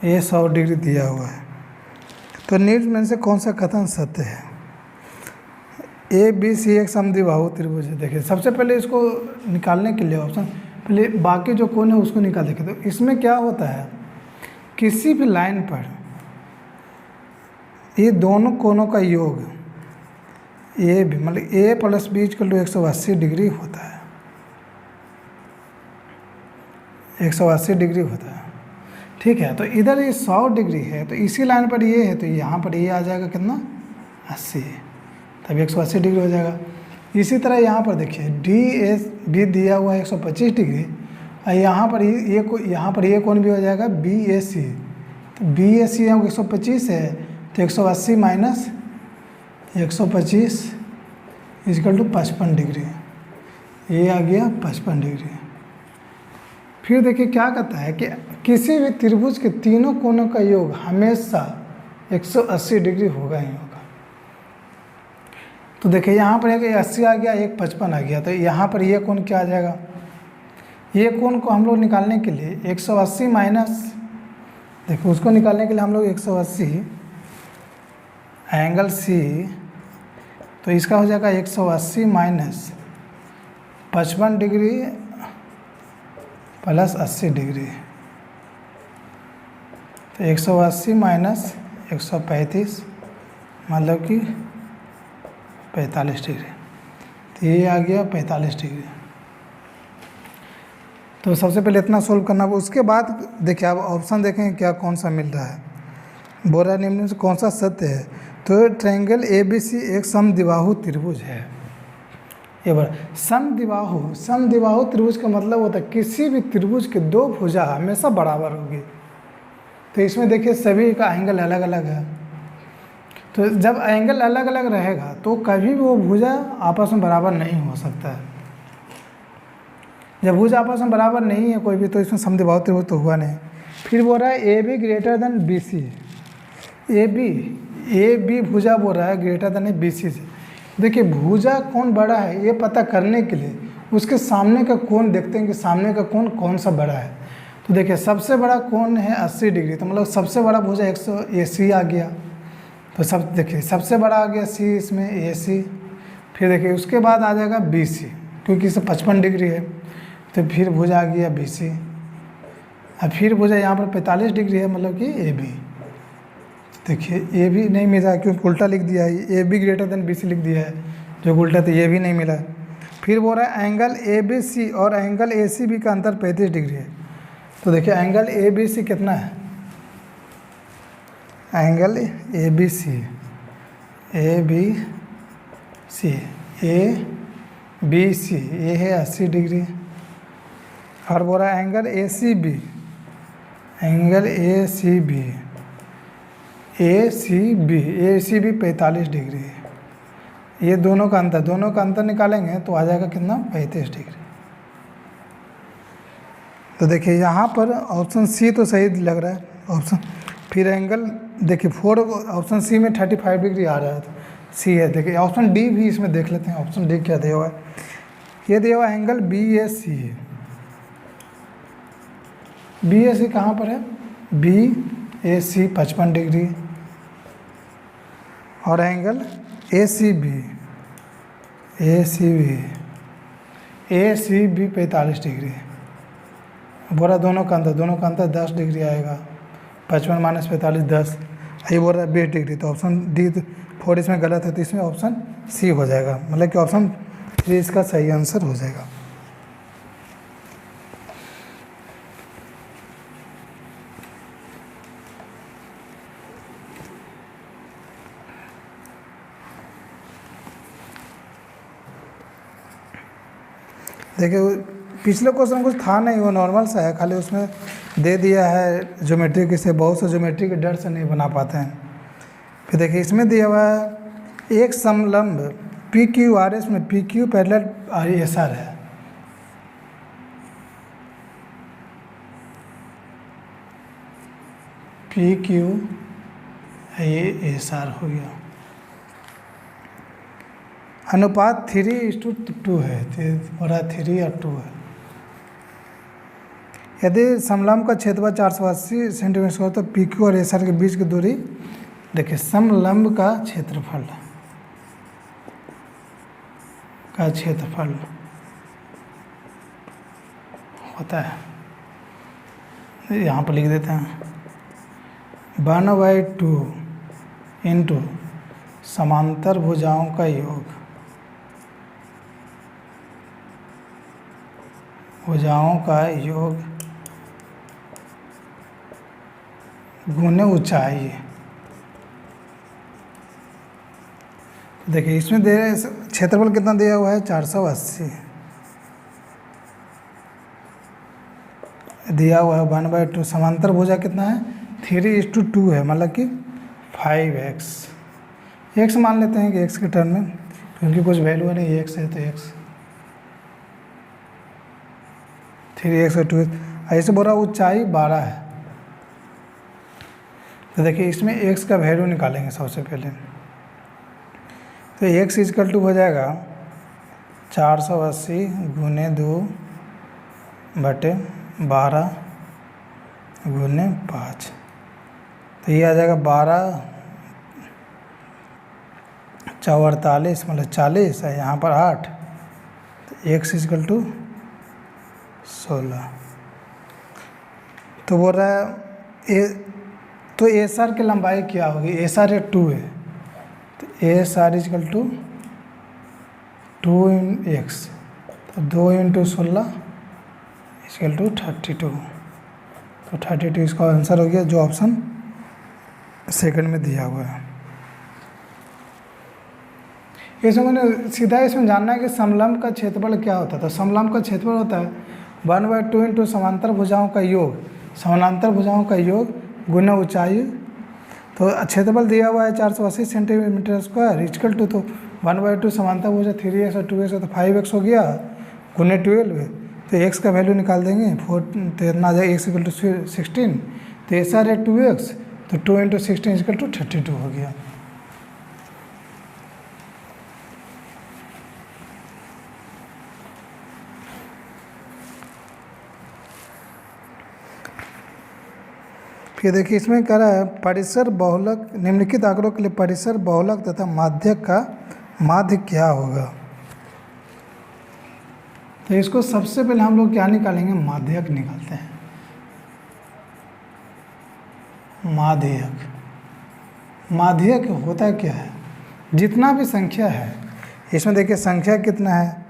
ये 100 डिग्री दिया हुआ है। तो तो नीड्स में से कौन सा कथन सत्य है? ए बी सी एक समद्विबाहु त्रिभुज है। देखिए सबसे पहले इसको निकालने के लिए ऑप्शन, पहले बाकी जो कोण है उसको निकाल देखे। तो इसमें क्या होता है, किसी भी लाइन पर ये दोनों कोणों का योग ए बी मतलब A plus B equal to 180 degree होता है, 180 डिग्री होता है। ठीक है, तो इधर ये 100 डिग्री है, तो इसी लाइन पर ये है, तो यहाँ पर ये आ जाएगा कितना 80, तब 180 डिग्री हो जाएगा। इसी तरह यहाँ पर देखिए डी एस बी दिया हुआ है 125 डिग्री, और यहाँ पर ये कोण भी हो जाएगा बी ए सी। तो बी ए सी यहाँ 125 है, तो 180 माइनस 125 इक्वल टू 55 डिग्री, ये आ गया 55 डिग्री। फिर देखिए क्या कहता है कि किसी भी त्रिभुज के तीनों कोणों का योग हमेशा 180 डिग्री होगा ही होगा। तो देखिए यहाँ पर एक 80 आ गया, एक 55 आ गया, तो यहाँ पर ये कोण क्या आ जाएगा, ये कोण को हम लोग निकालने के लिए 180 माइनस, देखो उसको निकालने के लिए हम लोग 180 एंगल सी, तो इसका हो जाएगा 180 माइनस 55 डिग्री प्लस 80 डिग्री, तो 180 माइनस 135 मतलब कि 45 डिग्री, तो ये आ गया 45 डिग्री। तो सबसे पहले इतना सोल्व करना, उसके बाद देखिए आप ऑप्शन देखें क्या कौन सा मिल रहा है। बोल रहा है निम्न में से कौन सा सत्य है? तो ट्रायंगल ABC एक समद्विबाहु त्रिभुज है। ये बोला समद्विबाहु त्रिभुज का मतलब होता है किसी भी त्रिभुज के दो भुजा हमेशा बराबर होगी। तो इसमें देखिए सभी का एंगल अलग अलग है, तो जब एंगल अलग अलग रहेगा तो कभी भी वो भुजा आपस में बराबर नहीं हो सकता है। जब भुजा आपस में बराबर नहीं है कोई भी, तो इसमें समद्विबाहु त्रिभुज तो हुआ नहीं। फिर बोल रहा है AB greater than BC, A B भुजा बोल रहा है ग्रेटर देन BC से। देखिए भुजा कौन बड़ा है ये पता करने के लिए उसके सामने का कोण देखते हैं कि सामने का कोण कौन सा बड़ा है। तो देखिए सबसे बड़ा कोण है 80 डिग्री, तो मतलब सबसे बड़ा भुजा 180 आ गया। तो देखिए सबसे बड़ा आ गया C इसमें AC। फिर देखिए उसके बाद आ जाएगा BC, क्योंकि इसे 55 डिग्री है, तो फिर भुजा आ गया BC। अब फिर भुजा यहाँ पर 45 डिग्री है मतलब कि AB। देखिए AB नहीं मिला क्योंकि उल्टा लिख दिया है, AB ग्रेटर देन BC लिख दिया है जो उल्टा, तो ये भी नहीं मिला। फिर बोल रहा है एंगल ABC और एंगल ACB का अंतर 35 डिग्री है। तो देखिए एंगल ABC कितना है, एंगल ABC ये है 80 डिग्री। और बोल रहा है एंगल ACB ACB 45 डिग्री है। ये दोनों का अंतर निकालेंगे तो आ जाएगा कितना 35 डिग्री। तो देखिए यहाँ पर ऑप्शन सी तो सही लग रहा है ऑप्शन। फिर एंगल देखिए ऑप्शन सी में 35 डिग्री आ रहा है, तो सी है। देखिए ऑप्शन डी भी इसमें देख लेते हैं, ऑप्शन डी क्या दिया हुआ है। ये दिया हुआ एंगल BAC कहाँ पर है, BAC 55 डिग्री, और एंगल ACB 45 डिग्री। बोला दोनों का अंतर 10 डिग्री आएगा, 55 माइनस 45 10, ये बोल रहा है 20 डिग्री। तो ऑप्शन डी 4 इसमें गलत है, तो इसमें ऑप्शन सी हो जाएगा, मतलब कि ऑप्शन 3 इसका सही आंसर हो जाएगा। देखिए पिछले क्वेश्चन कुछ था नहीं, वो नॉर्मल सा है, खाली उसमें दे दिया है ज्योमेट्री के, से बहुत से ज्योमेट्री के डर से नहीं बना पाते हैं। फिर देखिए इसमें दिया हुआ है एक समलंब PQRS में PQ पैरेलल RSR है। PQ ASR हो गया, अनुपात 3:2 है, बड़ा 3 और 2 है। यदि समलंब का क्षेत्रफल 480 सेंटीमीटर हो तो PQ और SR के बीच की दूरी देखिए समलंब का क्षेत्रफल होता है, यहाँ पर लिख देते हैं 1/2 इंटू समांतर भुजाओं का योग, गुने ऊंचाई। देखिए इसमें क्षेत्रफल कितना दिया हुआ है 480 दिया हुआ है 1/2। समांतर भुजा कितना है 3:2 है, मतलब कि 5x। x मान लेते हैं कि x के टर्म में, क्योंकि कुछ वैल्यू है नहीं, x है तो x 3x और 2x। ऐसे बोला ऊंचाई 12 है, तो देखिए इसमें x का वैल्यू निकालेंगे सबसे पहले। तो x इजकल टू हो जाएगा 480 गुने 2/12 गुने 5, तो ये आ जाएगा 12 4 48 मतलब 40 है, यहाँ पर 8, तो x इजकल टू 16। तो बोल रहा है तो एस आर की लंबाई क्या होगी, एस आर 2 है, तो S R is equal to 2x, तो 2 × 16 इजकल टू 32। तो 32 इसका आंसर हो गया, जो ऑप्शन सेकंड में दिया हुआ है। इसमें मैंने सीधा इसमें जानना है कि समलंब का क्षेत्रफल क्या होता है। तो समलंब का क्षेत्रफल होता है 1/2 इंटू समांतर भुजाओं का योग गुना ऊंचाई। तो क्षेत्रफल दिया हुआ है 480 सेंटीमीटर स्क्वायर इजकल टू, तो 1/2 समांतर भुजा 3x और 2x तो 5x हो गया गुने 12, तो x का वैल्यू निकाल देंगे 4, तो इतना आ जाएगा x इक्वल टू 16, तो एस आर है 2x, तो 2 × 16 इजकल टू 32 हो गया। फिर देखिए इसमें कह रहा है परिसर बहुलक, निम्नलिखित आंकड़ों के लिए परिसर बहुलक तथा माध्यक का माध्य क्या होगा। तो इसको सबसे पहले हम लोग क्या निकालेंगे, माध्यक निकालते हैं। माध्यक होता क्या है, जितना भी संख्या है इसमें देखिए संख्या कितना है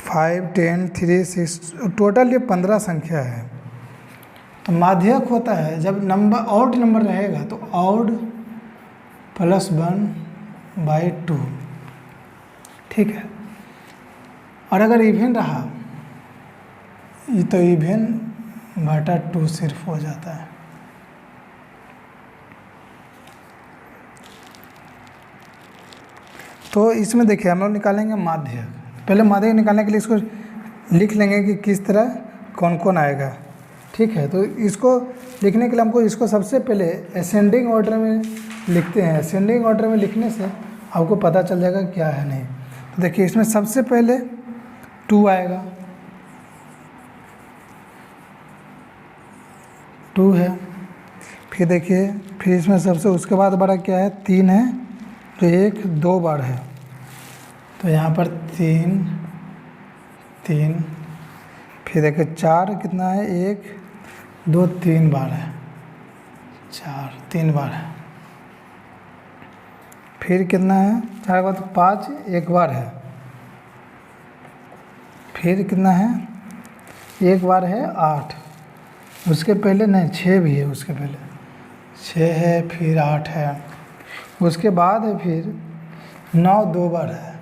5 10 3 6, टोटल ये 15 संख्या है। तो माध्यक होता है जब नंबर ऑड नंबर रहेगा तो ऑड + 1/2, ठीक है। और अगर इवन रहा तो इवन बटा 2 सिर्फ हो जाता है। तो इसमें देखिए हम लोग निकालेंगे माध्यक। पहले माध्यक निकालने के लिए इसको लिख लेंगे कि किस तरह कौन कौन आएगा, ठीक है। तो इसको लिखने के लिए हमको इसको सबसे पहले असेंडिंग ऑर्डर में लिखते हैं। असेंडिंग ऑर्डर में लिखने से आपको पता चल जाएगा क्या है नहीं। तो देखिए इसमें सबसे पहले 2 आएगा, 2 है। फिर देखिए फिर इसमें सबसे उसके बाद बड़ा क्या है 3 है, तो 1 2 बार है, तो यहाँ पर 3 3। फिर देखिए 4 कितना है 1 2 3 बार है, 4 3 बार है। फिर कितना है 4 के बाद 5 1 बार है। फिर कितना है 1 बार है 8, उसके पहले नहीं 6 भी है, उसके पहले 6 है, फिर 8 है, उसके बाद है फिर 9 2 बार है,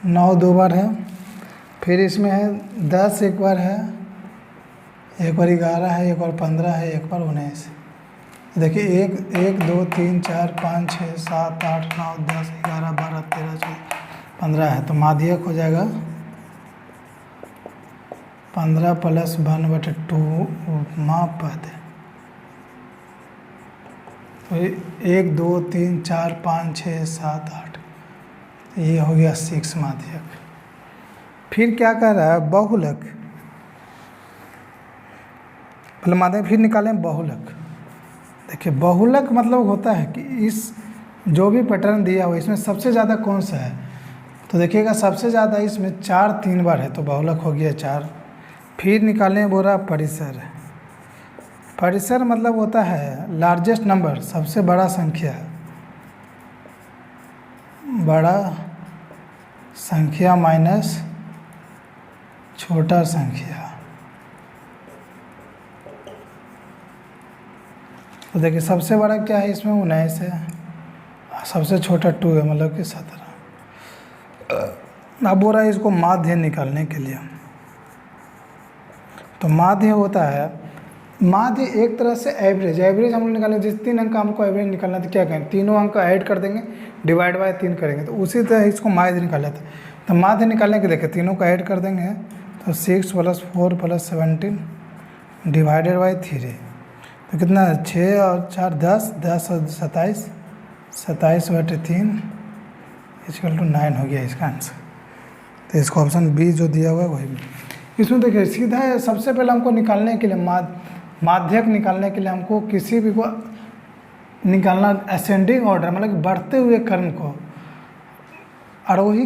9 2 बार है। फिर इसमें है 10 1 बार है, 1 बार 11 है, 1 बार 15 है, 1 बार 19। देखिए 1 2 3 4 5 6 7 8 9 10 11 12 13 14 15 है। तो माध्यक हो जाएगा 15 + 1/2 माप पद है। तो 1 2 3 4 5 6 7 8, ये हो गया 6 माध्यक। फिर क्या कर रहा है बहुलक, पहले माध्यक फिर निकालें बहुलक। देखिए बहुलक मतलब होता है कि इस जो भी पैटर्न दिया हुआ इसमें सबसे ज़्यादा कौन सा है, तो देखिएगा सबसे ज़्यादा इसमें 4 3 बार है तो बहुलक हो गया 4। फिर निकालने बोल रहा परिसर। परिसर मतलब होता है लार्जेस्ट नंबर, सबसे बड़ा संख्या, बड़ा संख्या माइनस छोटा संख्या। तो देखिए सबसे बड़ा क्या है इसमें 19 है, सबसे छोटा 2 है मतलब कि 17। अब बोल रहा है इसको माध्य निकालने के लिए। तो माध्य होता है, माध्य एक तरह से एवरेज, एवरेज हम लोग निकालेंगे। जिस 3 अंक का हमको एवरेज निकालना तो क्या करेंगे, तीनों अंक ऐड कर देंगे, डिवाइड बाय 3 करेंगे, तो उसी तरह इसको माध्य निकाला था। तो माध्य निकालने के देखिए तीनों को ऐड कर देंगे तो 6 + 4 + 17 डिवाइडेड बाई 3, तो कितना है 6 और 4 10, 10 और 27, 27/3 = 9 हो गया इसका आंसर। तो इसको ऑप्शन बी जो दिया हुआ है वही। इसमें देखिए सीधा है, सबसे पहले हमको निकालने के लिए माध्यक निकालने के लिए हमको किसी भी को निकालना असेंडिंग ऑर्डर, मतलब कि बढ़ते हुए क्रम को, आरोही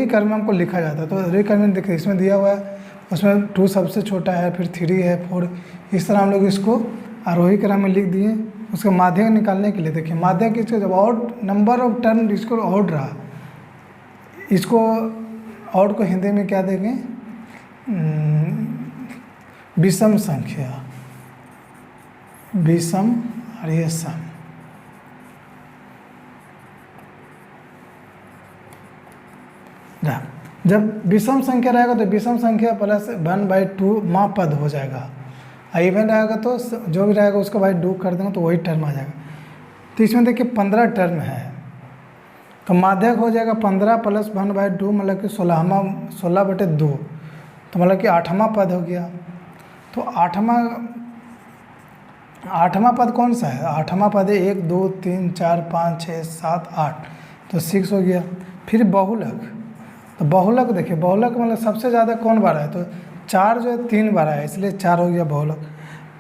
क्रम में हमको लिखा जाता है। तो आरोही क्रम में देखिए इसमें दिया हुआ है, उसमें 2 सबसे छोटा है, फिर 3 है, 4, इस तरह हम लोग इसको आरोही क्रम में लिख दिए। उसके माध्यक निकालने के लिए देखिए माध्यक इसको जब ऑड नंबर ऑफ टर्म इसको ऑड रहा, इसको ऑड को हिंदी में क्या देंगे, विषम संख्या, विषम और ये सम। जब विषम संख्या रहेगा तो विषम संख्या प्लस 1/2 माँ पद हो जाएगा, इवन रहेगा तो जो भी रहेगा उसको बाई 2 कर देंगे तो वही टर्म आ जाएगा। तो इसमें देखिए 15 टर्म है, तो माध्यक हो जाएगा 15 + 1/2 मतलब कि 16/2, तो मतलब कि 8वां पद हो गया। तो 8वां पद कौन सा है, 8वां पद है 1 2 3 4 5 6 7 8, तो 6 हो गया। फिर बहुलक, तो बहुलक देखिए बहुलक मतलब सबसे ज़्यादा कौन बार है, तो 4 जो है 3 बार है, इसलिए 4 हो गया बहुलक।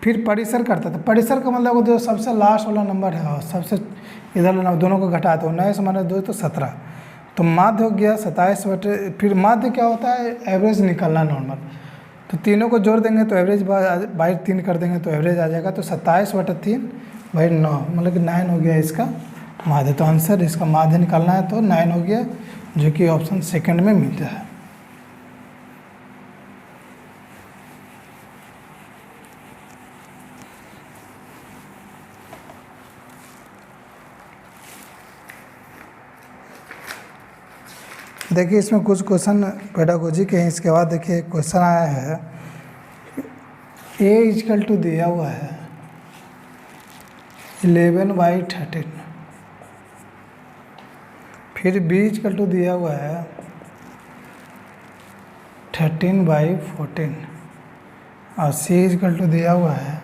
फिर परिसर करता था, परिसर का मतलब वो जो सबसे लास्ट वाला नंबर है और सबसे इधर दोनों को घटा तो 19 - 2 तो 17, तो माध्य हो गया 27। फिर माध्य क्या होता है, एवरेज निकालना नॉर्मल, तो तीनों को जोड़ देंगे तो एवरेज बाई 3 कर देंगे तो एवरेज आ जाएगा, तो 27/3/9 मतलब कि 9 हो गया इसका माध्य। तो आंसर इसका माध्य निकालना है तो 9 हो गया, जो कि ऑप्शन सेकंड में मिलता है। देखिए इसमें कुछ क्वेश्चन पेडागोजी के हैं। इसके बाद देखिए क्वेश्चन आया है, a = दिया हुआ है 11/13, फिर b = दिया हुआ है 13/14 और c = दिया हुआ है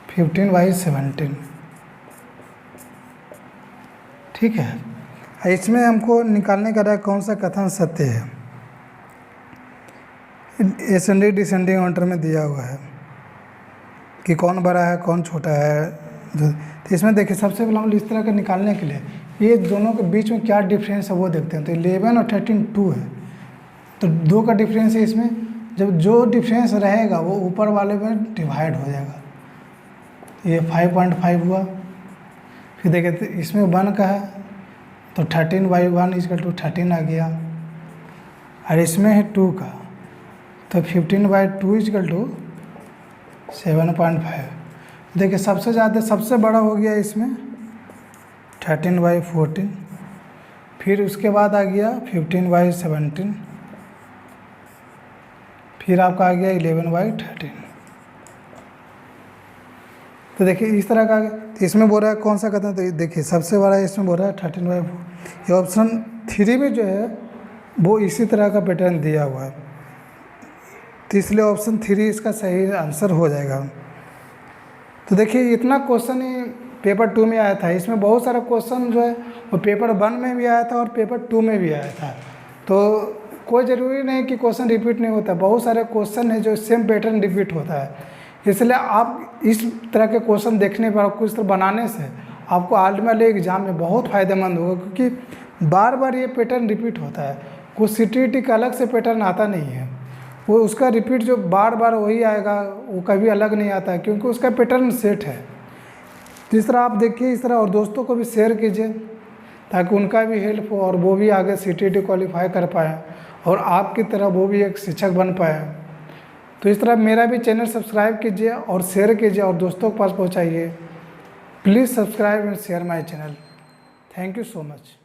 15/17। ठीक है, इसमें हमको निकालने का रहा कौन सा कथन सत्य है। एसेंडिंग डिसेंडिंग ऑर्डर में दिया हुआ है कि कौन बड़ा है कौन छोटा है। जो तो इसमें देखिए सबसे पहले हम इस तरह के निकालने के लिए ये दोनों के बीच में क्या डिफरेंस है वो देखते हैं। तो 11 और 13 2 है, तो 2 का डिफरेंस है इसमें, जब जो डिफरेंस रहेगा वो ऊपर वाले में डिवाइड हो जाएगा, ये 5.5 हुआ। फिर देखिए तो इसमें 1 का है तो 13/1 = 13 आ गया, और इसमें है 2 का तो 15/2 = 7.5। देखिए सबसे बड़ा हो गया इसमें 13/14, फिर उसके बाद आ गया 15/17, फिर आपका आ गया 11/13। तो देखिए इस तरह का, तो इसमें बोल रहा है कौन सा कहते हैं, तो देखिए सबसे बड़ा इसमें बोल रहा है 13/4। ये ऑप्शन 3 में जो है वो इसी तरह का पैटर्न दिया हुआ है, तो इसलिए ऑप्शन 3 इसका सही आंसर हो जाएगा। तो देखिए इतना क्वेश्चन ही पेपर 2 में आया था। इसमें बहुत सारा क्वेश्चन जो है वो पेपर 1 में भी आया था और पेपर 2 में भी आया था, तो कोई ज़रूरी नहीं कि क्वेश्चन रिपीट नहीं होता। बहुत सारे क्वेश्चन है जो सेम पैटर्न रिपीट होता है, इसलिए आप इस तरह के क्वेश्चन देखने पर, आपको इस तरह बनाने से आपको आने वाले एग्जाम में बहुत फ़ायदेमंद होगा, क्योंकि बार बार ये पैटर्न रिपीट होता है। कुछ CTET का अलग से पैटर्न आता नहीं है, वो उसका रिपीट जो बार बार वही आएगा, वो कभी अलग नहीं आता है, क्योंकि उसका पैटर्न सेट है। तो इस तरह आप देखिए, इस तरह और दोस्तों को भी शेयर कीजिए ताकि उनका भी हेल्प हो और वो भी आगे CTET क्वालिफाई कर पाए और आपकी तरह वो भी एक शिक्षक बन पाए। तो इस तरह मेरा भी चैनल सब्सक्राइब कीजिए और शेयर कीजिए और दोस्तों के पास पहुंचाइए। Please subscribe and share my channel. Thank you so much.